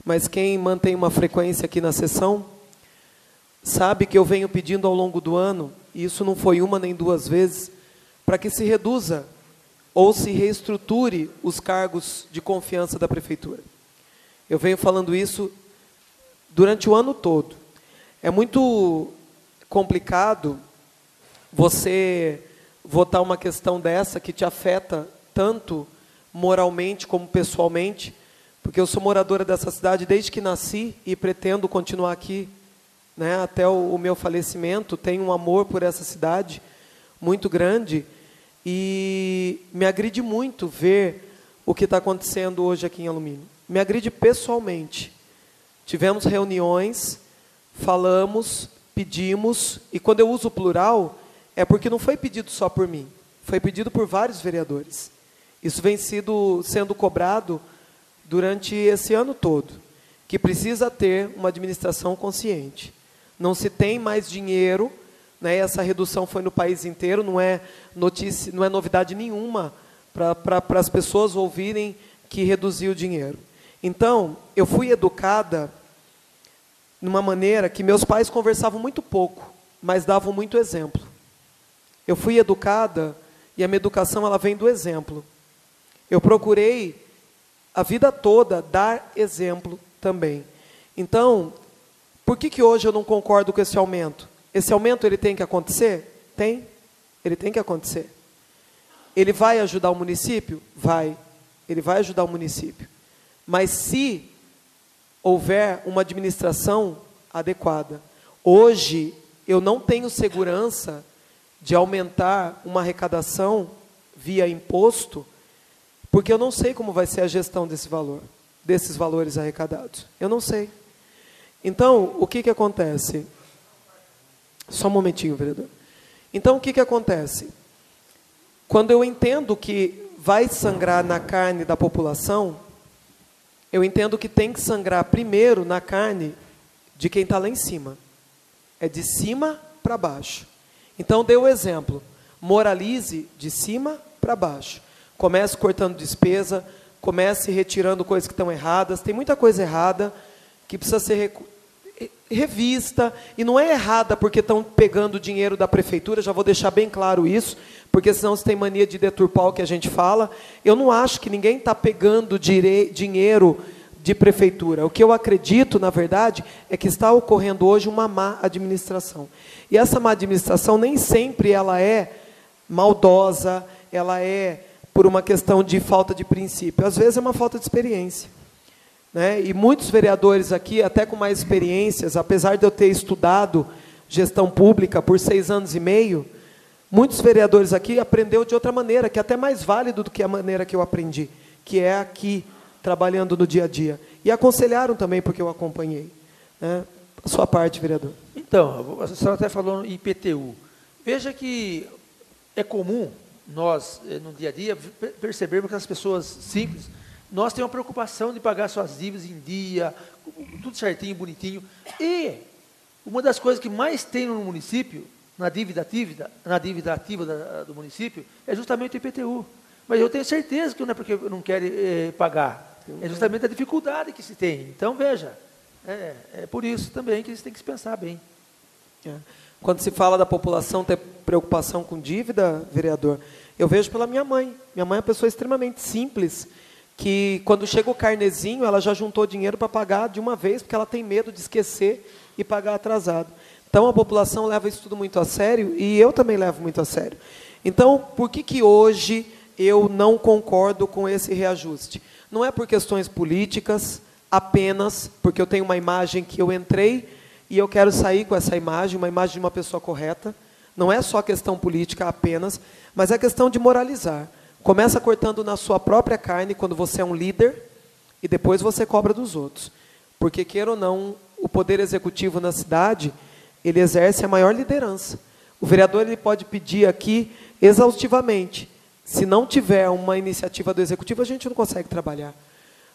mas quem mantém uma frequência aqui na sessão, sabe que eu venho pedindo ao longo do ano, e isso não foi uma nem 2 vezes, para que se reduza ou se reestruture os cargos de confiança da prefeitura. Eu venho falando isso durante o ano todo. É muito complicado você votar uma questão dessa que te afeta tanto moralmente como pessoalmente, porque eu sou moradora dessa cidade desde que nasci e pretendo continuar aqui, né, até o meu falecimento. Tenho um amor por essa cidade muito grande e me agride muito ver o que está acontecendo hoje aqui em Alumínio. Me agride pessoalmente. Tivemos reuniões, falamos, pedimos, e quando eu uso o plural, é porque não foi pedido só por mim, foi pedido por vários vereadores. Isso vem sendo cobrado durante esse ano todo, que precisa ter uma administração consciente. Não se tem mais dinheiro, né? Essa redução foi no país inteiro, não é notícia, não é novidade nenhuma para as pessoas ouvirem que reduziu o dinheiro. Então, eu fui educada numa maneira que meus pais conversavam muito pouco, mas davam muito exemplo. Eu fui educada, e a minha educação ela vem do exemplo. Eu procurei a vida toda dar exemplo também. Então, por que hoje eu não concordo com esse aumento? Esse aumento ele tem que acontecer? Tem. Ele tem que acontecer. Ele vai ajudar o município? Vai. Ele vai ajudar o município. Mas se houver uma administração adequada. Hoje, eu não tenho segurança de aumentar uma arrecadação via imposto, porque eu não sei como vai ser a gestão desse valor, desses valores arrecadados. Eu não sei. Então, o que acontece? Só um momentinho, vereador. Então, o que acontece? Quando eu entendo que vai sangrar na carne da população, eu entendo que tem que sangrar primeiro na carne de quem está lá em cima. É de cima para baixo. Então, dê o exemplo. Moralize de cima para baixo. Comece cortando despesa, comece retirando coisas que estão erradas. Tem muita coisa errada que precisa ser revista, e não é errada porque estão pegando dinheiro da prefeitura, já vou deixar bem claro isso, porque senão você tem mania de deturpar o que a gente fala. Eu não acho que ninguém está pegando dinheiro de prefeitura. O que eu acredito, na verdade, é que está ocorrendo hoje uma má administração. E essa má administração nem sempre ela é maldosa, ela é por uma questão de falta de princípio. Às vezes é uma falta de experiência. Né? E muitos vereadores aqui, até com mais experiências, apesar de eu ter estudado gestão pública por 6 anos e meio, muitos vereadores aqui aprenderam de outra maneira, que é até mais válido do que a maneira que eu aprendi, que é aqui, trabalhando no dia a dia. E aconselharam também, porque eu acompanhei. Né? A sua parte, vereador. Então, a senhora até falou em IPTU. Veja que é comum nós, no dia a dia, percebermos que as pessoas simples, nós temos uma preocupação de pagar suas dívidas em dia, tudo certinho, bonitinho. E uma das coisas que mais tem no município, na dívida ativa do município, é justamente o IPTU. Mas eu tenho certeza que não é porque não quer pagar, é justamente a dificuldade que se tem. Então, veja, é por isso também que eles têm que se pensar bem. Quando se fala da população ter preocupação com dívida, vereador, eu vejo pela minha mãe. Minha mãe é uma pessoa extremamente simples, que quando chega o carnezinho, ela já juntou dinheiro para pagar de uma vez, porque ela tem medo de esquecer e pagar atrasado. Então, a população leva isso tudo muito a sério, e eu também levo muito a sério. Então, por que hoje eu não concordo com esse reajuste? Não é por questões políticas, apenas porque eu tenho uma imagem que eu entrei e eu quero sair com essa imagem, uma imagem de uma pessoa correta. Não é só questão política apenas, mas é questão de moralizar. Começa cortando na sua própria carne quando você é um líder e depois você cobra dos outros. Porque, queira ou não, o poder executivo na cidade, ele exerce a maior liderança. O vereador ele pode pedir aqui exaustivamente. Se não tiver uma iniciativa do executivo, a gente não consegue trabalhar.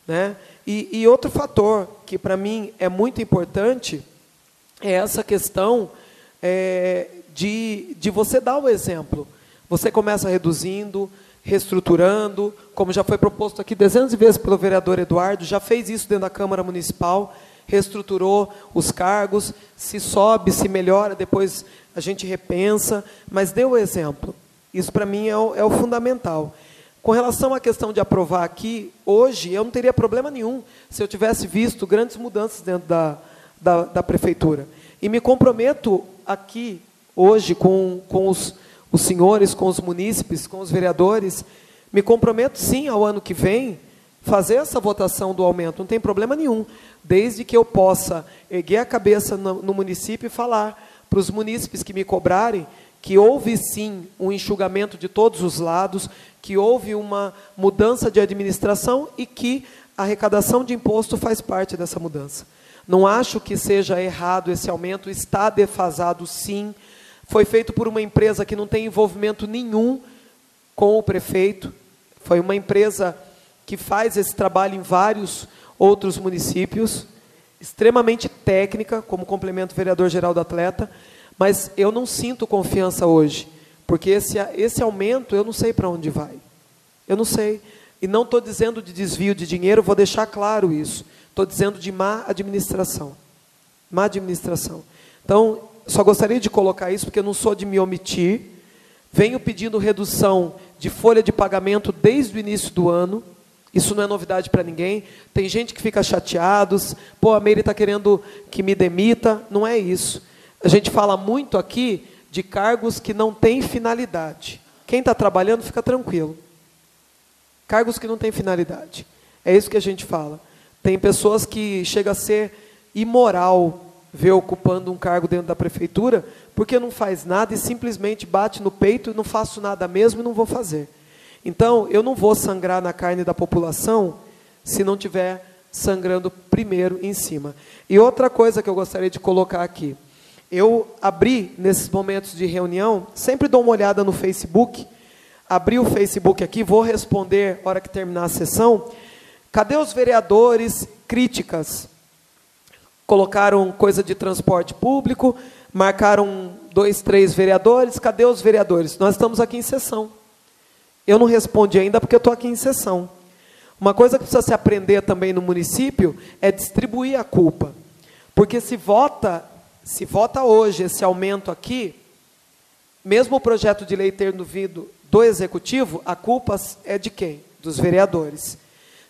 Né? E outro fator que para mim é muito importante é essa questão de você dar o exemplo. Você começa reduzindo, reestruturando, como já foi proposto aqui dezenas de vezes pelo vereador Eduardo, já fez isso dentro da Câmara Municipal, reestruturou os cargos, se sobe, se melhora, depois a gente repensa, mas dê o exemplo. Isso para mim é o fundamental. Com relação à questão de aprovar aqui, hoje eu não teria problema nenhum se eu tivesse visto grandes mudanças dentro da prefeitura. E me comprometo aqui, hoje com os senhores, com os munícipes, com os vereadores, me comprometo sim ao ano que vem fazer essa votação do aumento, não tem problema nenhum, desde que eu possa erguer a cabeça no município e falar para os munícipes que me cobrarem que houve sim um enxugamento de todos os lados, que houve uma mudança de administração e que a arrecadação de imposto faz parte dessa mudança. Não acho que seja errado esse aumento, está defasado sim, foi feito por uma empresa que não tem envolvimento nenhum com o prefeito, foi uma empresa que faz esse trabalho em vários outros municípios, extremamente técnica, como complemento vereador-geral do atleta, mas eu não sinto confiança hoje, porque esse aumento eu não sei para onde vai, eu não sei, e não estou dizendo de desvio de dinheiro, vou deixar claro isso, estou dizendo de má administração, então, só gostaria de colocar isso, porque eu não sou de me omitir, venho pedindo redução de folha de pagamento desde o início do ano, isso não é novidade para ninguém, tem gente que fica chateados, pô, a Meire está querendo que me demita, não é isso. A gente fala muito aqui de cargos que não têm finalidade. Quem está trabalhando fica tranquilo. Cargos que não têm finalidade. É isso que a gente fala. Tem pessoas que chega a ser imoral ver ocupando um cargo dentro da prefeitura, porque não faz nada e simplesmente bate no peito, não faço nada mesmo e não vou fazer. Então, eu não vou sangrar na carne da população se não tiver sangrando primeiro em cima. E outra coisa que eu gostaria de colocar aqui, eu abri, nesses momentos de reunião, sempre dou uma olhada no Facebook, abri o Facebook aqui, vou responder na hora que terminar a sessão. Cadê os vereadores? Críticas. Colocaram coisa de transporte público, marcaram 2, 3 vereadores, cadê os vereadores? Nós estamos aqui em sessão. Eu não respondi ainda porque eu estou aqui em sessão. Uma coisa que precisa se aprender também no município é distribuir a culpa. Porque se vota hoje esse aumento aqui, mesmo o projeto de lei tendo vindo do Executivo, a culpa é de quem? Dos vereadores.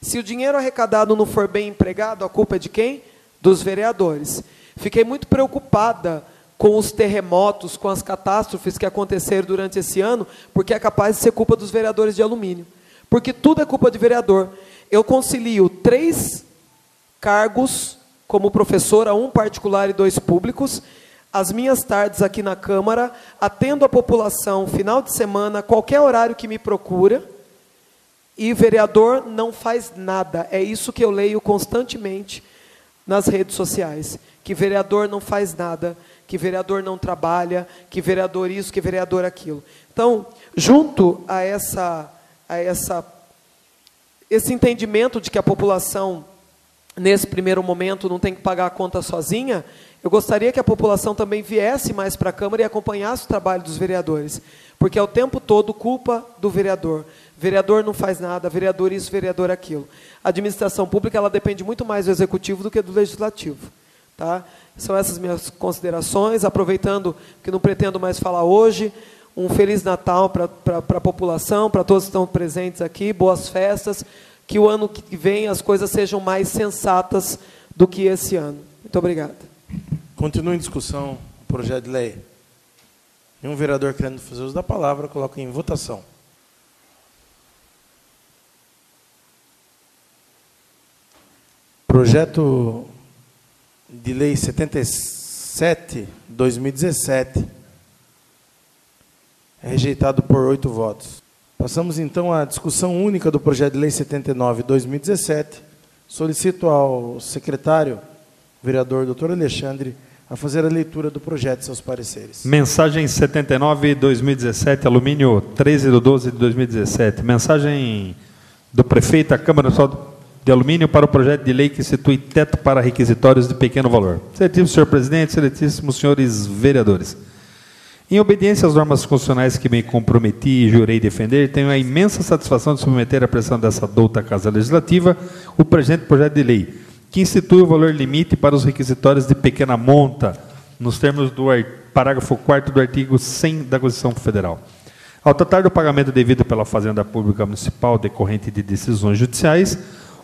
Se o dinheiro arrecadado não for bem empregado, a culpa é de quem? Dos vereadores. Fiquei muito preocupada com os terremotos, com as catástrofes que aconteceram durante esse ano, porque é capaz de ser culpa dos vereadores de alumínio. Porque tudo é culpa de vereador. Eu concilio 3 cargos como professora, 1 particular e 2 públicos, as minhas tardes aqui na Câmara, atendo a população, final de semana, qualquer horário que me procura, e vereador não faz nada. É isso que eu leio constantemente nas redes sociais, que vereador não faz nada, que vereador não trabalha, que vereador isso, que vereador aquilo. Então, junto a esse entendimento de que a população, nesse primeiro momento, não tem que pagar a conta sozinha, eu gostaria que a população também viesse mais para a Câmara e acompanhasse o trabalho dos vereadores, porque é o tempo todo culpa do vereador. Vereador não faz nada, vereador isso, vereador aquilo. A administração pública, ela depende muito mais do Executivo do que do Legislativo. Tá? São essas minhas considerações, aproveitando que não pretendo mais falar hoje, um Feliz Natal para a população, para todos que estão presentes aqui, boas festas, que o ano que vem as coisas sejam mais sensatas do que esse ano. Muito obrigado. Continua em discussão o projeto de lei. Nenhum vereador querendo fazer uso da palavra, coloca em votação. Projeto de lei 77/2017 é rejeitado por 8 votos. Passamos então à discussão única do projeto de lei 79/2017. Solicito ao secretário, vereador Dr. Alexandre, a fazer a leitura do projeto e seus pareceres. Mensagem 79/2017, alumínio 13/12/2017. Mensagem do prefeito à Câmara Municipal de Alumínio para o projeto de lei que institui teto para requisitórios de pequeno valor. Excelentíssimo senhor presidente, excelentíssimos senhores vereadores. Em obediência às normas constitucionais que me comprometi e jurei defender, tenho a imensa satisfação de submeter à pressão dessa douta Casa Legislativa o presente projeto de lei, que institui o valor limite para os requisitórios de pequena monta, nos termos do parágrafo 4º do artigo 100 da Constituição Federal. Ao tratar do pagamento devido pela Fazenda Pública Municipal decorrente de decisões judiciais,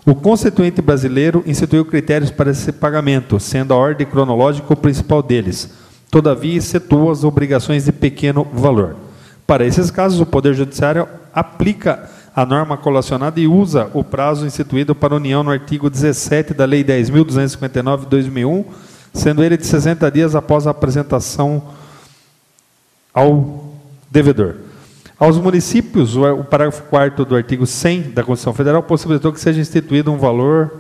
o Constituinte brasileiro instituiu critérios para esse pagamento, sendo a ordem cronológica o principal deles. todavia excetua as obrigações de pequeno valor. Para esses casos, o Poder Judiciário aplica a norma colacionada e usa o prazo instituído para a União no artigo 17 da Lei 10.259 de 2001, sendo ele de 60 dias após a apresentação ao devedor. Aos municípios, o parágrafo 4º do artigo 100 da Constituição Federal possibilitou que seja instituído um valor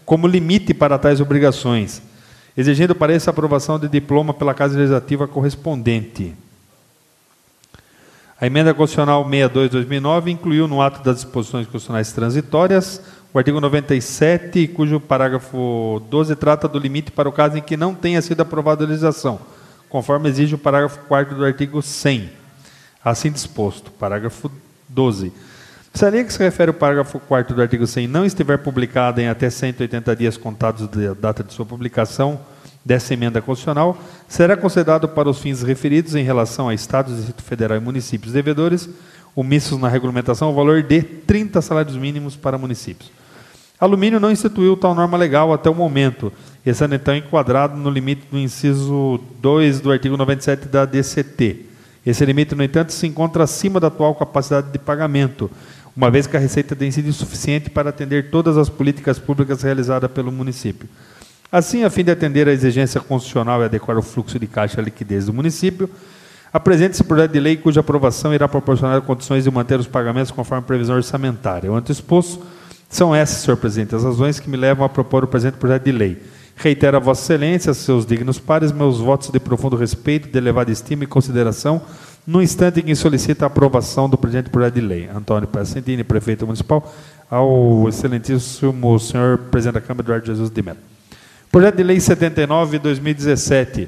como limite para tais obrigações, exigindo para isso a aprovação de diploma pela Casa Legislativa correspondente. A emenda constitucional 62 de 2009 incluiu no ato das disposições constitucionais transitórias o artigo 97, cujo parágrafo 12 trata do limite para o caso em que não tenha sido aprovada a legislação, conforme exige o parágrafo 4º do artigo 100. Assim disposto, parágrafo 12. Se a lei que se refere ao parágrafo 4º do artigo 100 não estiver publicada em até 180 dias contados da data de sua publicação dessa emenda constitucional, será considerado para os fins referidos em relação a Estados, Distrito Federal e municípios devedores, omissos na regulamentação, o valor de 30 salários mínimos para municípios. Alumínio não instituiu tal norma legal até o momento, estando então enquadrado no limite do inciso 2 do artigo 97 da DCT. Esse limite, no entanto, se encontra acima da atual capacidade de pagamento, uma vez que a receita tem sido insuficiente para atender todas as políticas públicas realizadas pelo município. Assim, a fim de atender à exigência constitucional e adequar o fluxo de caixa à liquidez do município, apresenta-se projeto de lei cuja aprovação irá proporcionar condições de manter os pagamentos conforme previsão orçamentária. O anteexposto são essas, senhor presidente, as razões que me levam a propor o presente projeto de lei. Reitero a Vossa Excelência, seus dignos pares, meus votos de profundo respeito, de elevada estima e consideração, no instante em que solicita a aprovação do presente projeto de lei. Antônio Passentini, prefeito municipal, ao excelentíssimo senhor presidente da Câmara, Eduardo Jesus de Mello. Projeto de Lei 79 de 2017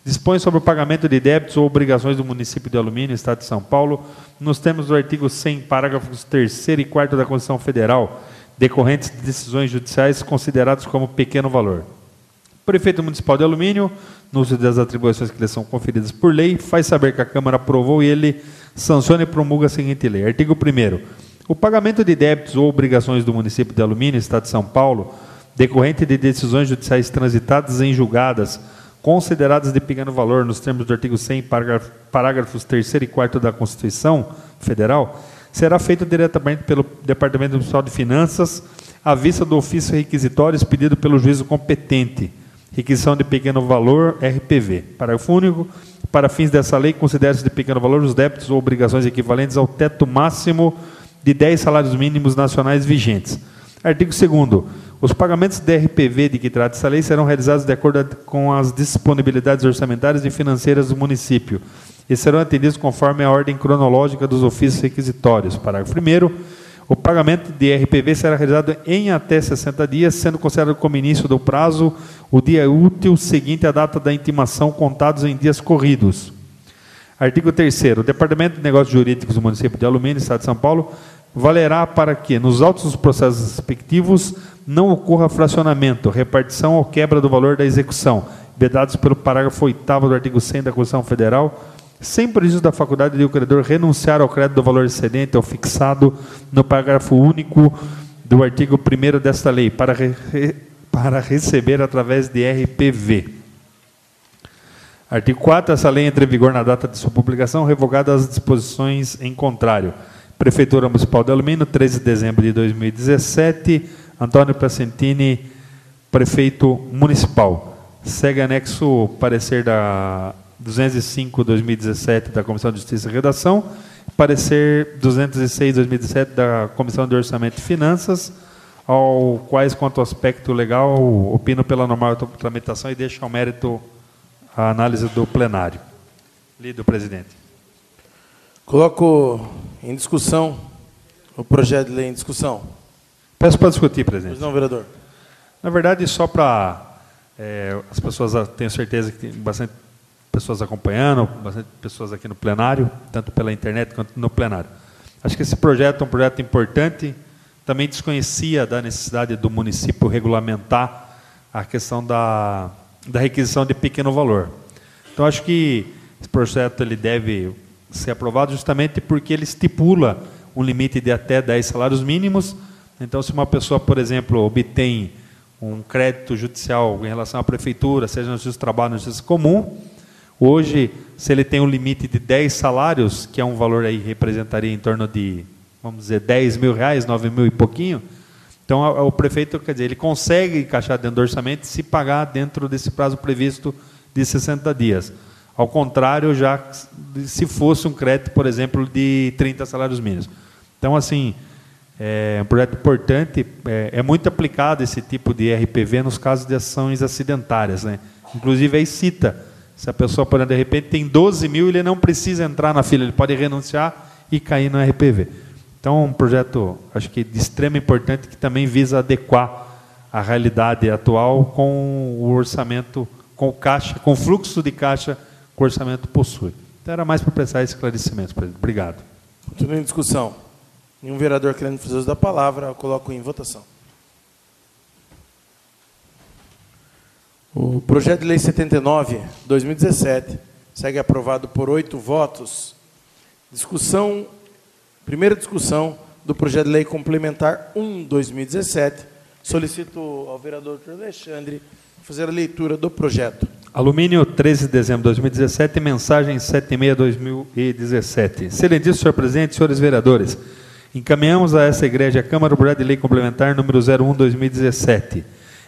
dispõe sobre o pagamento de débitos ou obrigações do município de Alumínio, Estado de São Paulo, nos termos do artigo 100, parágrafos 3º e 4º da Constituição Federal, decorrentes de decisões judiciais consideradas como pequeno valor. O prefeito municipal de Alumínio, no uso das atribuições que lhe são conferidas por lei, faz saber que a Câmara aprovou e ele sanciona e promulga a seguinte lei. Artigo 1º. O pagamento de débitos ou obrigações do município de Alumínio, Estado de São Paulo, decorrente de decisões judiciais transitadas em julgadas, consideradas de pequeno valor, nos termos do artigo 100, parágrafos 3º e 4º da Constituição Federal, será feito diretamente pelo Departamento Municipal de Finanças, à vista do ofício requisitório expedido pelo juízo competente. Requisição de pequeno valor, RPV. Parágrafo único. Para fins dessa lei, considera-se de pequeno valor os débitos ou obrigações equivalentes ao teto máximo de 10 salários mínimos nacionais vigentes. Artigo 2º. Os pagamentos de RPV de que trata essa lei serão realizados de acordo com as disponibilidades orçamentárias e financeiras do município e serão atendidos conforme a ordem cronológica dos ofícios requisitórios. Parágrafo 1º. O pagamento de RPV será realizado em até 60 dias, sendo considerado como início do prazo o dia útil seguinte à data da intimação, contados em dias corridos. Artigo 3º. O Departamento de Negócios Jurídicos do município de Alumínio, Estado de São Paulo, valerá para que, nos autos dos processos respectivos, não ocorra fracionamento, repartição ou quebra do valor da execução, vedados pelo parágrafo 8º do artigo 100 da Constituição Federal, sem prejuízo da faculdade de o credor renunciar ao crédito do valor excedente ou fixado no parágrafo único do artigo 1º desta lei, para receber através de RPV. Artigo 4º. Essa lei entra em vigor na data de sua publicação, revogadas as disposições em contrário. Prefeitura Municipal de Alumínio, 13 de dezembro de 2017. Antônio Placentini, prefeito municipal. Segue anexo parecer da 205/2017 da Comissão de Justiça e Redação, parecer 206/2017 da Comissão de Orçamento e Finanças, ao quais, quanto ao aspecto legal, opino pela normal tramitação e deixo ao mérito a análise do plenário. Lido, presidente. Coloco em discussão o projeto de lei em discussão. Peço para discutir, presidente. Pois não, vereador. Na verdade, só para as pessoas, tenho certeza que tem bastante pessoas acompanhando, bastante pessoas aqui no plenário, tanto pela internet quanto no plenário. Acho que esse projeto é um projeto importante, também desconhecia da necessidade do município regulamentar a questão da requisição de pequeno valor. Então, acho que esse projeto ele deve ser aprovado justamente porque ele estipula um limite de até 10 salários mínimos. Então, se uma pessoa, por exemplo, obtém um crédito judicial em relação à prefeitura, seja na justiça do trabalho, na justiça comum, Hoje, se ele tem um limite de 10 salários, que é um valor aí representaria em torno de, vamos dizer, 10 mil reais, 9 mil e pouquinho, então o prefeito, quer dizer, ele consegue encaixar dentro do orçamento se pagar dentro desse prazo previsto de 60 dias. Ao contrário, já se fosse um crédito, por exemplo, de 30 salários mínimos. Então, assim, é um projeto importante, é muito aplicado esse tipo de RPV nos casos de ações acidentárias, né? Inclusive, aí cita, se a pessoa, por exemplo, de repente tem 12 mil, ele não precisa entrar na fila, ele pode renunciar e cair no RPV. Então, é um projeto, acho que de extrema importância, que também visa adequar a realidade atual com o orçamento, com o caixa, com o fluxo de caixa que o orçamento possui. Então, era mais para prestar esclarecimentos, presidente. Obrigado. Continua em discussão. Nenhum vereador querendo fazer uso da palavra, eu coloco em votação. O projeto de lei 79/2017 segue aprovado por 8 votos. Discussão, primeira discussão do projeto de lei complementar 1/2017. Solicito ao vereador Alexandre fazer a leitura do projeto. Alumínio, 13 de dezembro de 2017, mensagem 76/2017. Excelentíssimo senhor presidente, senhores vereadores, encaminhamos a essa igreja a Câmara o projeto de lei complementar número 01/2017.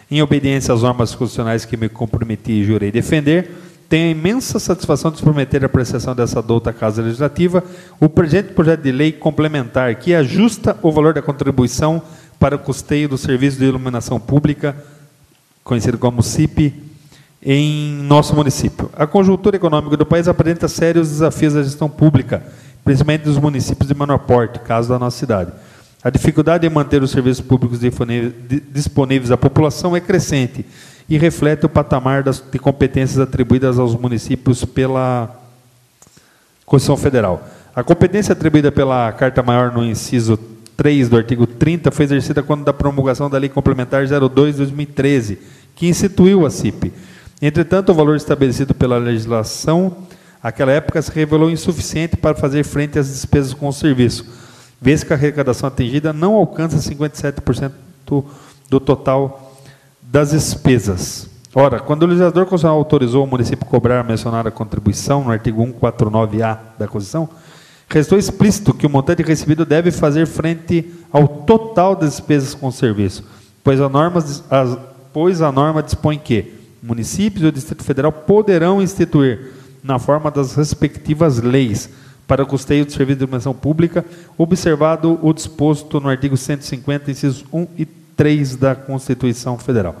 Em obediência às normas constitucionais que me comprometi e jurei defender, tenho a imensa satisfação de prometer a apreciação dessa douta Casa Legislativa o presente projeto de lei complementar que ajusta o valor da contribuição para o custeio do serviço de iluminação pública, conhecido como CIP, em nosso município. A conjuntura econômica do país apresenta sérios desafios da gestão pública, principalmente dos municípios de menor porte, caso da nossa cidade. A dificuldade em manter os serviços públicos disponíveis à população é crescente e reflete o patamar de competências atribuídas aos municípios pela Constituição Federal. A competência atribuída pela Carta Maior no inciso 3 do artigo 30 foi exercida quando da promulgação da Lei Complementar 02/2013, que instituiu a CIP. Entretanto, o valor estabelecido pela legislação, naquela época, se revelou insuficiente para fazer frente às despesas com o serviço, vez que a arrecadação atingida não alcança 57% do total das despesas. Ora, quando o legislador constitucional autorizou o município a cobrar a mencionada contribuição, no artigo 149-A da Constituição, restou explícito que o montante recebido deve fazer frente ao total das despesas com o serviço, pois a norma dispõe que municípios e o Distrito Federal poderão instituir, na forma das respectivas leis, para o custeio do serviço de iluminação pública, observado o disposto no artigo 150, incisos 1 e 3 da Constituição Federal.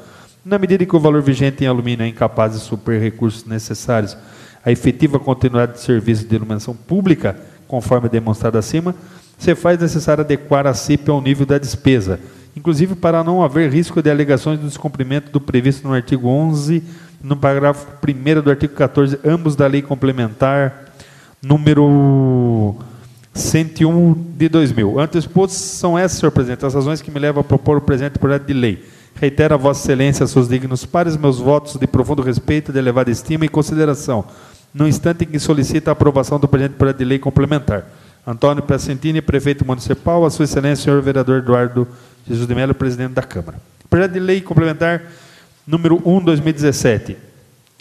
Na medida em que o valor vigente em alumínio é incapaz de suprir recursos necessários à efetiva continuidade de serviço de iluminação pública, conforme demonstrado acima, se faz necessário adequar a CIP ao nível da despesa, inclusive para não haver risco de alegações do descumprimento do previsto no artigo 11, no parágrafo 1º do artigo 14, ambos da Lei Complementar número 101 de 2000. Ante o exposto, são essas, senhor presidente, as razões que me levam a propor o presente projeto de lei. Reitero a Vossa Excelência, seus dignos pares, meus votos de profundo respeito, de elevada estima e consideração, no instante em que solicita a aprovação do presente projeto de lei complementar. Antônio Piacentini, prefeito municipal, a sua excelência, senhor vereador Eduardo Jesus de Mello, presidente da Câmara. Projeto de lei complementar número 1/2017.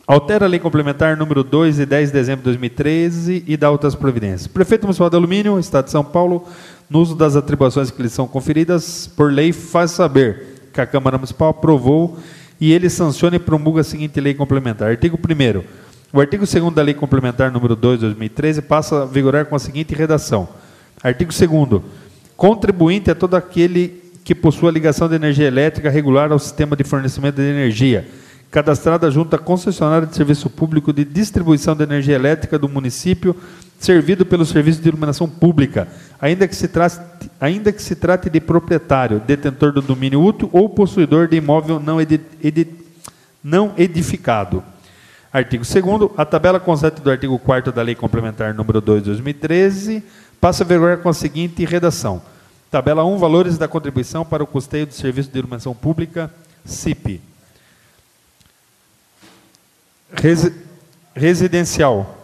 Altera a lei complementar número 2 de 10 de dezembro de 2013 e dá outras providências. Prefeito Municipal de Alumínio, Estado de São Paulo, no uso das atribuições que lhe são conferidas por lei, faz saber que a Câmara Municipal aprovou e ele sanciona e promulga a seguinte lei complementar. Artigo 1º. O artigo 2º da lei complementar número 2 de 2013 passa a vigorar com a seguinte redação. Artigo 2º. Contribuinte é todo aquele que possua ligação de energia elétrica regular ao sistema de fornecimento de energia, cadastrada junto à concessionária de serviço público de distribuição de energia elétrica do município, servido pelo serviço de iluminação pública, ainda que se trate de proprietário, detentor do domínio útil ou possuidor de imóvel não edificado. Artigo 2º, a tabela constante do artigo 4º da Lei Complementar número 2 de 2013 passa a vigorar com a seguinte redação. Tabela 1, valores da contribuição para o custeio do serviço de iluminação pública, CIP. Residencial.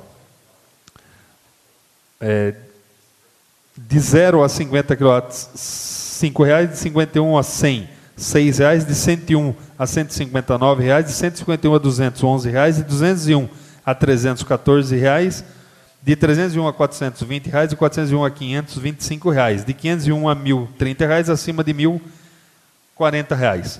De 0 a 50 kW, R$ 5,00, de 51 a 100, R$ 6,00, de 101 a R$ 159, de 151 a 200, R$ 11,00, de 201 a R$ 314, de 301 a R$ 420, de 401 a R$ 525, de 501 a R$ 1.030, acima de R$ 1.040.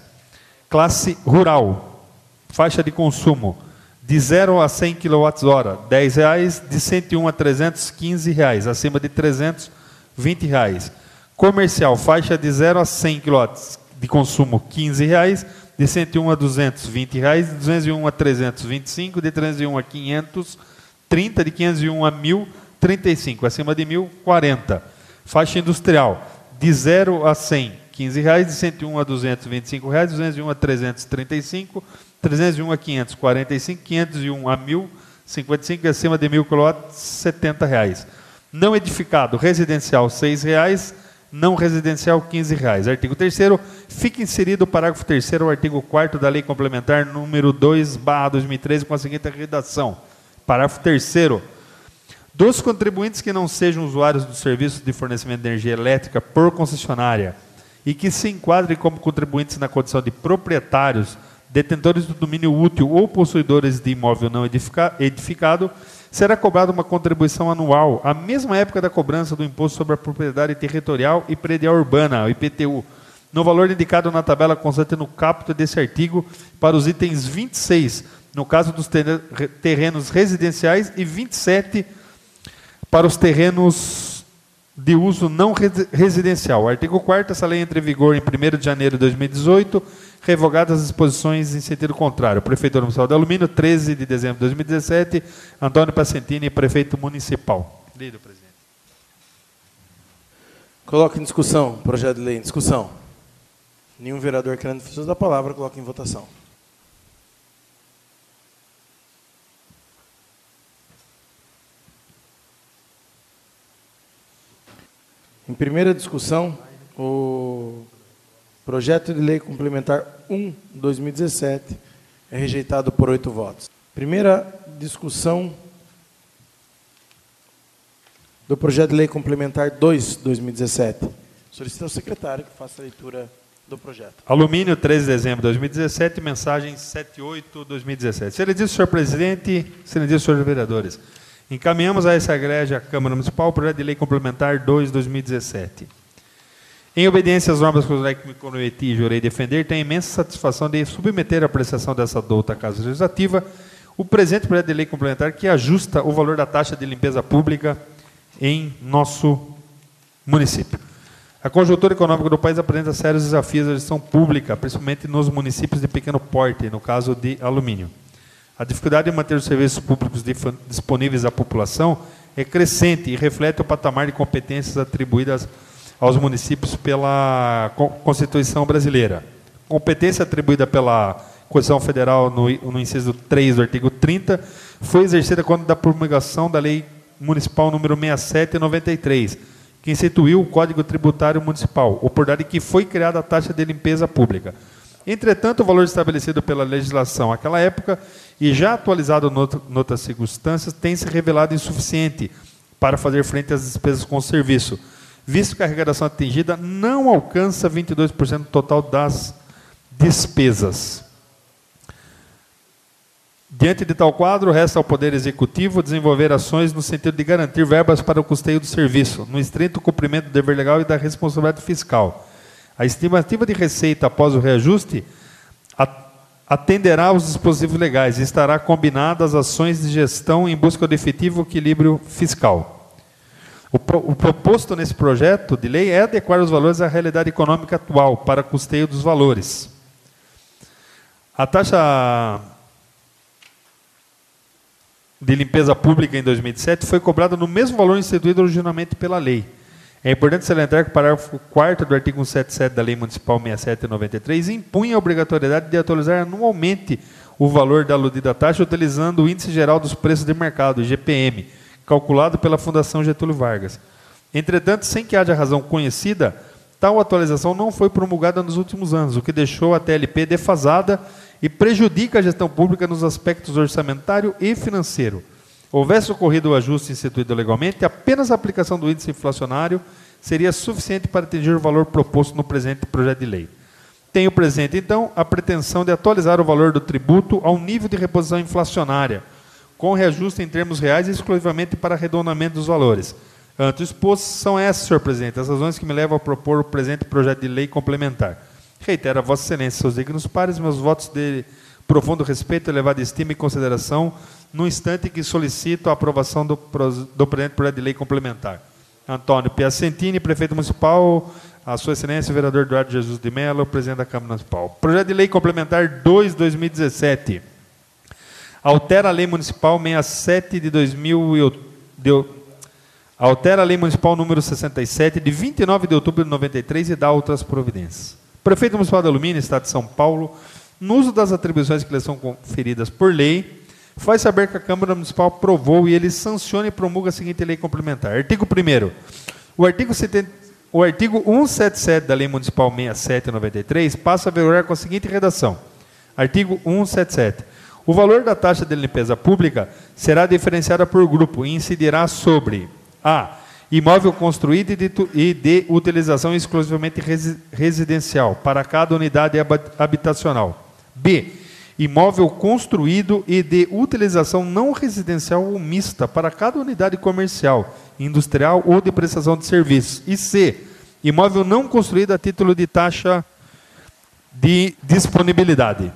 Classe rural, faixa de consumo, de 0 a 100 kWh, R$ 10, de 101 a R$ 315, acima de R$ 320. Comercial, faixa de 0 a 100 kW de consumo, R$ 15, de 101 a R$ 220, de 201 a 325, de 301 a 530, de 501 a 1.035, acima de 1.040. Faixa industrial, de 0 a 100, R$ 15, de 101 a R$ 225, de 201 a 335, 301 a 545, 501 a 1.055, acima de 1.000 kW, R$ 70. Não edificado, residencial, R$ 6, não residencial, R$ 15. Artigo 3º, fica inserido o parágrafo 3º, o artigo 4º da Lei Complementar número 2/2013, com a seguinte redação. Parágrafo 3º. Dos contribuintes que não sejam usuários do serviço de fornecimento de energia elétrica por concessionária e que se enquadrem como contribuintes na condição de proprietários, detentores do domínio útil ou possuidores de imóvel não edificado, será cobrada uma contribuição anual, à mesma época da cobrança do Imposto sobre a Propriedade Territorial e Predial Urbana, o IPTU, no valor indicado na tabela constante no caput desse artigo, para os itens 26, no caso dos terrenos residenciais, e 27, para os terrenos de uso não residencial. Artigo 4º, essa lei entra em vigor em 1º de janeiro de 2018, revogadas as disposições em sentido contrário. Prefeitura Municipal de Alumínio, 13 de dezembro de 2017, Antônio Pacentini, prefeito municipal. Lido, presidente. Coloque em discussão, projeto de lei em discussão. Nenhum vereador querendo uso da palavra, coloque em votação. Em primeira discussão, o projeto de lei complementar 1/2017 é rejeitado por 8 votos. Primeira discussão do projeto de lei complementar 2/2017. Solicito ao secretário que faça a leitura do projeto. Alumínio, 13 de dezembro de 2017, mensagem 78/2017. Excelentíssimo senhor presidente, excelentíssimos senhores vereadores, encaminhamos a essa egrégia Câmara Municipal o projeto de lei complementar 2/2017. Em obediência às normas constitucionais que me comprometi e jurei defender, tenho imensa satisfação de submeter à apreciação dessa douta Casa Legislativa o presente projeto de lei complementar que ajusta o valor da taxa de limpeza pública em nosso município. A conjuntura econômica do país apresenta sérios desafios à gestão pública, principalmente nos municípios de pequeno porte, no caso de Alumínio. A dificuldade de manter os serviços públicos disponíveis à população é crescente e reflete o patamar de competências atribuídas aos municípios pela Constituição brasileira. Competência atribuída pela Constituição Federal no inciso 3 do artigo 30 foi exercida quando da promulgação da Lei Municipal número 67/93, que instituiu o Código Tributário Municipal, oportunidade que foi criada a taxa de limpeza pública. Entretanto, o valor estabelecido pela legislação naquela época e já atualizado em outras circunstâncias tem se revelado insuficiente para fazer frente às despesas com o serviço, visto que a arrecadação atingida não alcança 22% do total das despesas. Diante de tal quadro, resta ao Poder Executivo desenvolver ações no sentido de garantir verbas para o custeio do serviço, no estrito cumprimento do dever legal e da responsabilidade fiscal. A estimativa de receita após o reajuste atenderá aos dispositivos legais e estará combinada às ações de gestão em busca do efetivo equilíbrio fiscal. O proposto nesse projeto de lei é adequar os valores à realidade econômica atual para custeio dos valores. A taxa de limpeza pública em 2007 foi cobrada no mesmo valor instituído originalmente pela lei. É importante salientar que o parágrafo 4º do artigo 177 da Lei Municipal 67/93 impunha a obrigatoriedade de atualizar anualmente o valor da aludida taxa utilizando o Índice Geral dos Preços de Mercado, IGPM, calculado pela Fundação Getúlio Vargas. Entretanto, sem que haja razão conhecida, tal atualização não foi promulgada nos últimos anos, o que deixou a TLP defasada e prejudica a gestão pública nos aspectos orçamentário e financeiro. Houvesse ocorrido o ajuste instituído legalmente, apenas a aplicação do índice inflacionário seria suficiente para atingir o valor proposto no presente projeto de lei. Tenho presente, então, a pretensão de atualizar o valor do tributo ao nível de reposição inflacionária, com reajuste em termos reais exclusivamente para arredondamento dos valores. Ante o exposto, são essas, senhor presidente, as razões que me levam a propor o presente projeto de lei complementar. Reitero a Vossa Excelência, seus dignos pares, meus votos de profundo respeito, elevada estima e consideração, no instante que solicito a aprovação do presente projeto de lei complementar. Antônio Piacentini, prefeito municipal, a Sua Excelência, o vereador Eduardo Jesus de Mello, presidente da Câmara Municipal. Projeto de lei complementar 2/2017. Altera a lei municipal 67 de 2000 altera a lei municipal número 67 de 29 de outubro de 93 e dá outras providências. Prefeito municipal de Alumínio, Estado de São Paulo, no uso das atribuições que lhe são conferidas por lei, faz saber que a Câmara Municipal aprovou e ele sanciona e promulga a seguinte lei complementar. Artigo 1º. O artigo 177 da Lei Municipal 67/93 passa a vigorar com a seguinte redação. Artigo 177. O valor da taxa de limpeza pública será diferenciada por grupo e incidirá sobre a. Imóvel construído e de utilização exclusivamente residencial para cada unidade habitacional. B. Imóvel construído e de utilização não residencial ou mista para cada unidade comercial, industrial ou de prestação de serviços. E C. Imóvel não construído a título de taxa de disponibilidade.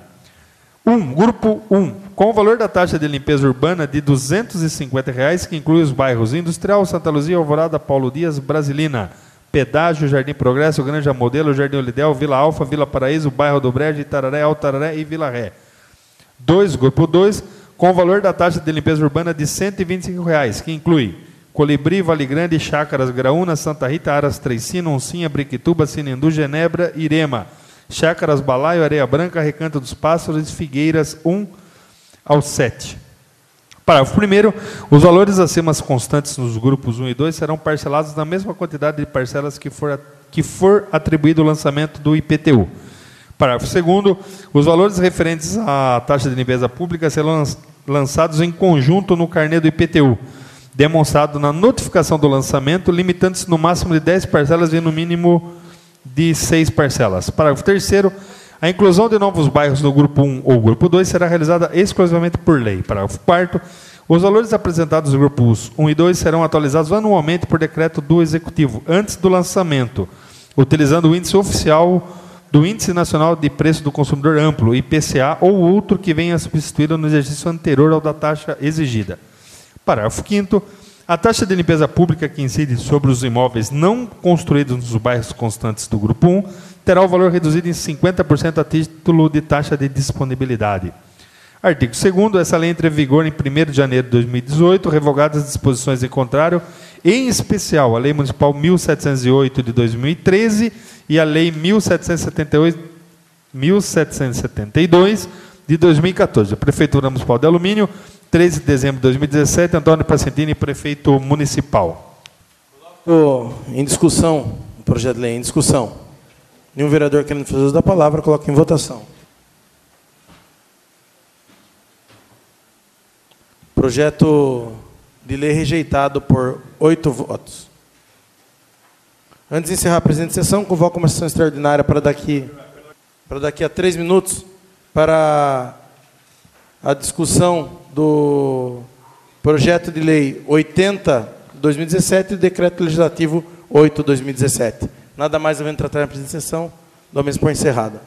Grupo 1. Com o valor da taxa de limpeza urbana de R$ 250, que inclui os bairros Industrial, Santa Luzia, Alvorada, Paulo Dias, Brasilina, Pedágio, Jardim Progresso, Granja Modelo, Jardim Olidel, Vila Alfa, Vila Paraíso, Bairro do Brejo, Itararé, Altararé e Vila Ré. 2. Grupo 2. Com o valor da taxa de limpeza urbana de R$ 125, que inclui Colibri, Vale Grande, Chácaras, Graúna, Santa Rita, Aras, Treicina, Oncinha, Briquituba, Sinendu, Genebra, Irema, Chácaras, Balaio, Areia Branca, Recanto dos Pássaros, Figueiras, 1 ao 7. Parágrafo 1º. Os valores acima constantes nos grupos 1 e 2 serão parcelados na mesma quantidade de parcelas que for atribuído o lançamento do IPTU. Parágrafo 2º. Os valores referentes à taxa de limpeza pública serão lançados em conjunto no carnê do IPTU, demonstrado na notificação do lançamento, limitando-se no máximo de 10 parcelas e no mínimo de 6 parcelas. Parágrafo 3º. A inclusão de novos bairros no Grupo 1 ou Grupo 2 será realizada exclusivamente por lei. Parágrafo 4º. Os valores apresentados nos grupos 1 e 2 serão atualizados anualmente por decreto do Executivo, antes do lançamento, utilizando o índice oficial do Índice Nacional de Preço do Consumidor Amplo, IPCA, ou outro que venha substituído no exercício anterior ao da taxa exigida. Parágrafo 5º. A taxa de limpeza pública que incide sobre os imóveis não construídos nos bairros constantes do Grupo 1 terá o valor reduzido em 50% a título de taxa de disponibilidade. Artigo 2º. Essa lei entra em vigor em 1º de janeiro de 2018, revogadas as disposições em contrário, em especial a Lei Municipal 1708 de 2013 e a Lei 1772 de 2014. A Prefeitura Municipal de Alumínio, 13 de dezembro de 2017, Antônio Piacentini, prefeito municipal. Em discussão, o projeto de lei em discussão. Nenhum vereador querendo fazer uso da palavra, coloca em votação. Projeto de lei rejeitado por 8 votos. Antes de encerrar a presente sessão, convoco uma sessão extraordinária para daqui a 3 minutos, para a discussão do projeto de lei 80/2017 e decreto legislativo 8/2017. Nada mais havendo tratar na presente sessão, dou a mesa por encerrada.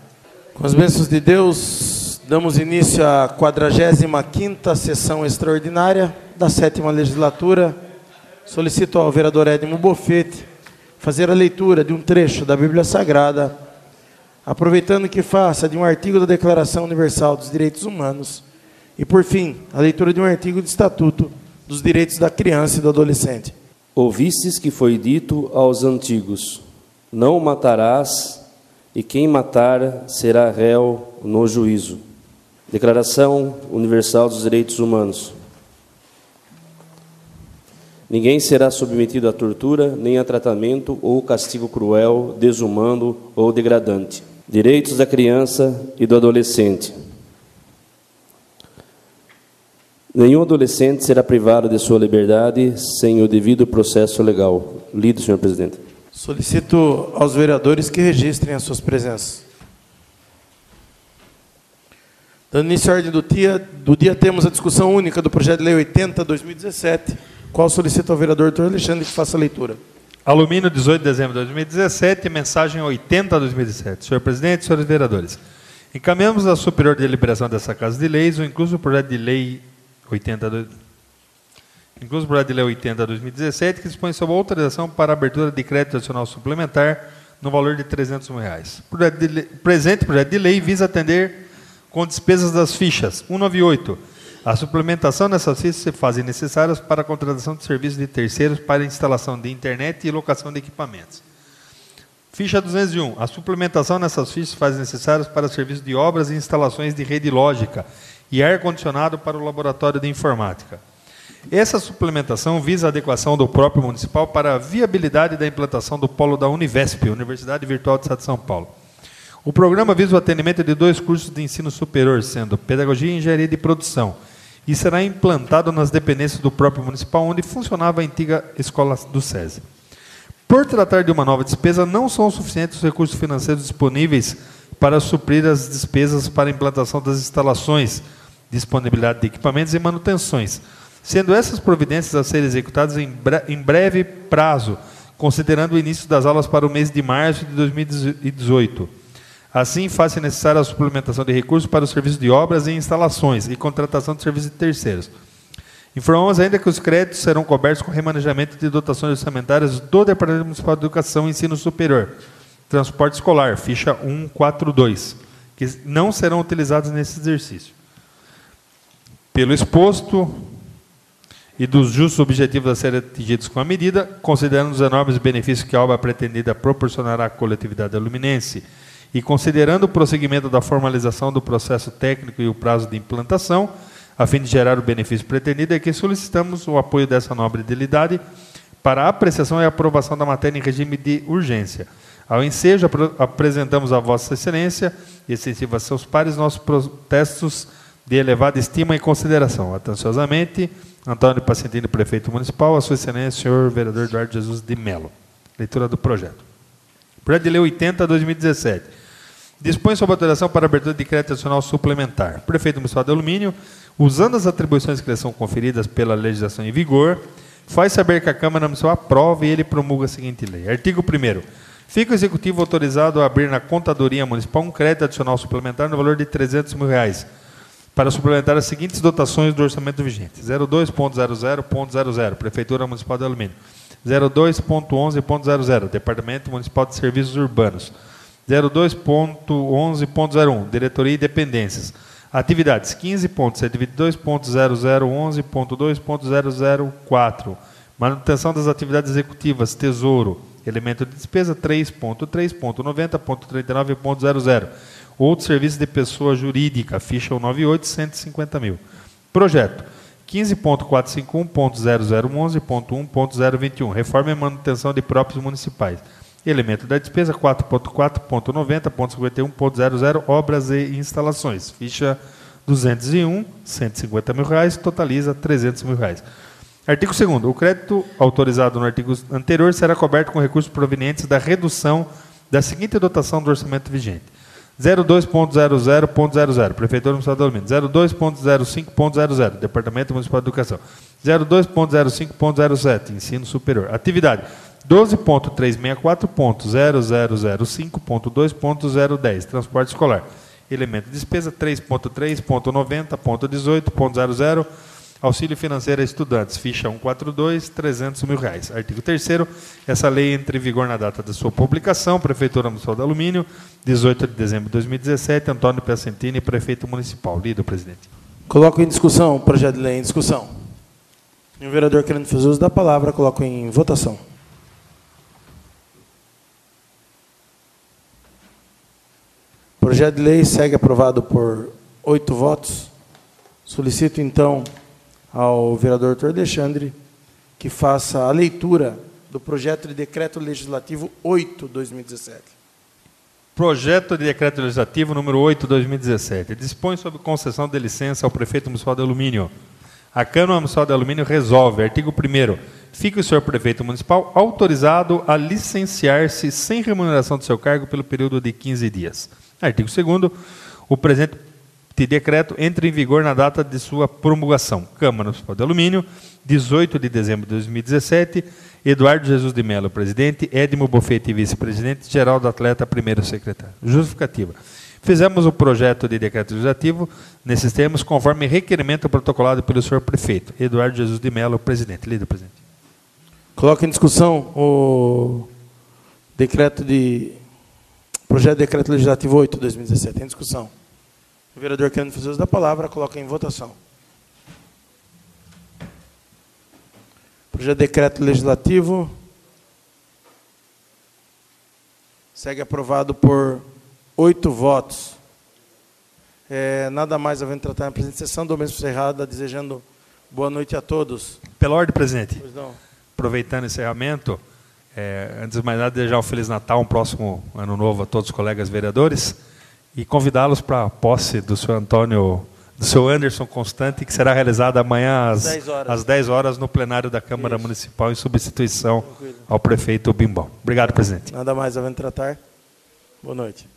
Com as bênçãos de Deus, damos início à 45ª sessão extraordinária da 7ª legislatura. Solicito ao vereador Edmo Bofete fazer a leitura de um trecho da Bíblia Sagrada, aproveitando que faça de um artigo da Declaração Universal dos Direitos Humanos e, por fim, a leitura de um artigo do Estatuto dos Direitos da Criança e do Adolescente. Ouvistes que foi dito aos antigos: não matarás, e quem matar será réu no juízo. Declaração Universal dos Direitos Humanos. Ninguém será submetido à tortura, nem a tratamento ou castigo cruel, desumano ou degradante. Direitos da criança e do adolescente. Nenhum adolescente será privado de sua liberdade sem o devido processo legal. Lido, senhor presidente. Solicito aos vereadores que registrem as suas presenças. Dando início à ordem do dia, temos a discussão única do projeto de lei 80/2017, qual solicita ao vereador Dr. Alexandre que faça a leitura. Alumínio, 18 de dezembro de 2017, mensagem 80/2017. Senhor presidente, senhores vereadores, encaminhamos à superior deliberação dessa Casa de Leis o incluso projeto de lei 80/2017, que dispõe sobre autorização para a abertura de crédito adicional suplementar no valor de R$ 300 mil. Presente projeto de lei visa atender com despesas das fichas 198. A suplementação dessas fichas se fazem necessárias para a contratação de serviços de terceiros para instalação de internet e locação de equipamentos. Ficha 201. A suplementação nessas fichas se faz necessárias para serviços de obras e instalações de rede lógica e ar-condicionado para o laboratório de informática. Essa suplementação visa a adequação do próprio municipal para a viabilidade da implantação do polo da Univesp, Universidade Virtual do Estado de São Paulo. O programa visa o atendimento de 2 cursos de ensino superior, sendo Pedagogia e Engenharia de Produção, e será implantado nas dependências do próprio municipal, onde funcionava a antiga escola do SESI. Por tratar de uma nova despesa, não são suficientes os recursos financeiros disponíveis para suprir as despesas para a implantação das instalações, disponibilidade de equipamentos e manutenções, sendo essas providências a serem executadas em breve prazo, considerando o início das aulas para o mês de março de 2018. Assim, faz-se necessária a suplementação de recursos para os serviços de obras e instalações e contratação de serviços de terceiros. Informamos ainda que os créditos serão cobertos com remanejamento de dotações orçamentárias do Departamento Municipal de Educação e Ensino Superior, Transporte Escolar, ficha 142, que não serão utilizados nesse exercício. Pelo exposto e dos justos objetivos a serem atingidos com a medida, considerando os enormes benefícios que a obra pretendida proporcionará à coletividade aluminense e considerando o prosseguimento da formalização do processo técnico e o prazo de implantação, a fim de gerar o benefício pretendido, é que solicitamos o apoio dessa nobre delidade para a apreciação e aprovação da matéria em regime de urgência. Ao ensejo, apresentamos a Vossa Excelência, e extensivo a seus pares, nossos protestos de elevada estima e consideração. Atenciosamente, Antônio Pacientini, Prefeito Municipal, a Sua Excelência, senhor vereador Eduardo Jesus de Mello. Leitura do projeto. Projeto de Lei 80/2017. Dispõe sobre autorização para abertura de crédito adicional suplementar. Prefeito Municipal de Alumínio, usando as atribuições que lhe são conferidas pela legislação em vigor, faz saber que a Câmara Municipal aprova e ele promulga a seguinte lei. Artigo 1º. Fica o Executivo autorizado a abrir na Contadoria Municipal um crédito adicional suplementar no valor de R$ 300 mil, para suplementar as seguintes dotações do orçamento vigente. 02.00.00, Prefeitura Municipal de Alumínio. 02.11.00, Departamento Municipal de Serviços Urbanos. 02.11.01, Diretoria e Dependências. Atividades 15.122.0011.2.004. Manutenção das atividades executivas, Tesouro. Elemento de despesa 3.3.90.39.00. Outros serviços de pessoa jurídica, ficha 198, 150 mil. Projeto 15.451.0011.1.021, reforma e manutenção de próprios municipais. Elemento da despesa 4.4.90.51.00, obras e instalações. Ficha 201, 150 mil reais, totaliza 300 mil reais. Artigo 2º. O crédito autorizado no artigo anterior será coberto com recursos provenientes da redução da seguinte dotação do orçamento vigente. 02.00.00, Prefeitura Municipal de Alumínio. 02.05.00, Departamento Municipal de Educação. 02.05.07, Ensino Superior. Atividade 12.364.0005.2.010, Transporte Escolar. Elemento de despesa 3.3.90.18.00, Auxílio Financeiro a Estudantes, ficha 142, 300 mil reais. Artigo 3º, essa lei entra em vigor na data da sua publicação, Prefeitura Municipal de Alumínio, 18 de dezembro de 2017, Antônio Piacentini, Prefeito Municipal. Lido, presidente. Coloco em discussão o projeto de lei em discussão. E o vereador querendo fazer uso da palavra, coloco em votação. O projeto de lei segue aprovado por 8 votos. Solicito, então, ao vereador Dr. Alexandre que faça a leitura do projeto de decreto legislativo 8/2017. Projeto de decreto legislativo número 8/2017. Dispõe sobre concessão de licença ao prefeito municipal de Alumínio. A Câmara Municipal de Alumínio resolve. Artigo 1º. Fica o senhor prefeito municipal autorizado a licenciar-se sem remuneração do seu cargo pelo período de 15 dias. Artigo 2º. O presente Este decreto entra em vigor na data de sua promulgação. Câmara Municipal de Alumínio, 18 de dezembro de 2017. Eduardo Jesus de Mello, presidente. Edmo Bofete, vice-presidente. Geraldo Atleta, primeiro secretário. Justificativa. Fizemos o projeto de decreto legislativo nesses termos, conforme requerimento protocolado pelo senhor prefeito. Eduardo Jesus de Mello, presidente. Líder, presidente. Coloca em discussão o projeto de decreto legislativo 8 de 2017. Em discussão. O vereador querendo fazer uso da palavra, coloca em votação. Projeto de decreto legislativo segue aprovado por 8 votos. Nada mais havendo tratar na presente sessão, dou mesmo encerrada, desejando boa noite a todos. Pela ordem, presidente. Pois não. Aproveitando o encerramento, antes de mais nada, desejar um Feliz Natal, um próximo Ano Novo a todos os colegas vereadores e convidá-los para a posse do senhor Antônio, do senhor Anderson Constante, que será realizada amanhã às 10 horas no plenário da Câmara Municipal, em substituição ao prefeito Bimbal. Obrigado, presidente. Nada mais havendo tratar. Boa noite.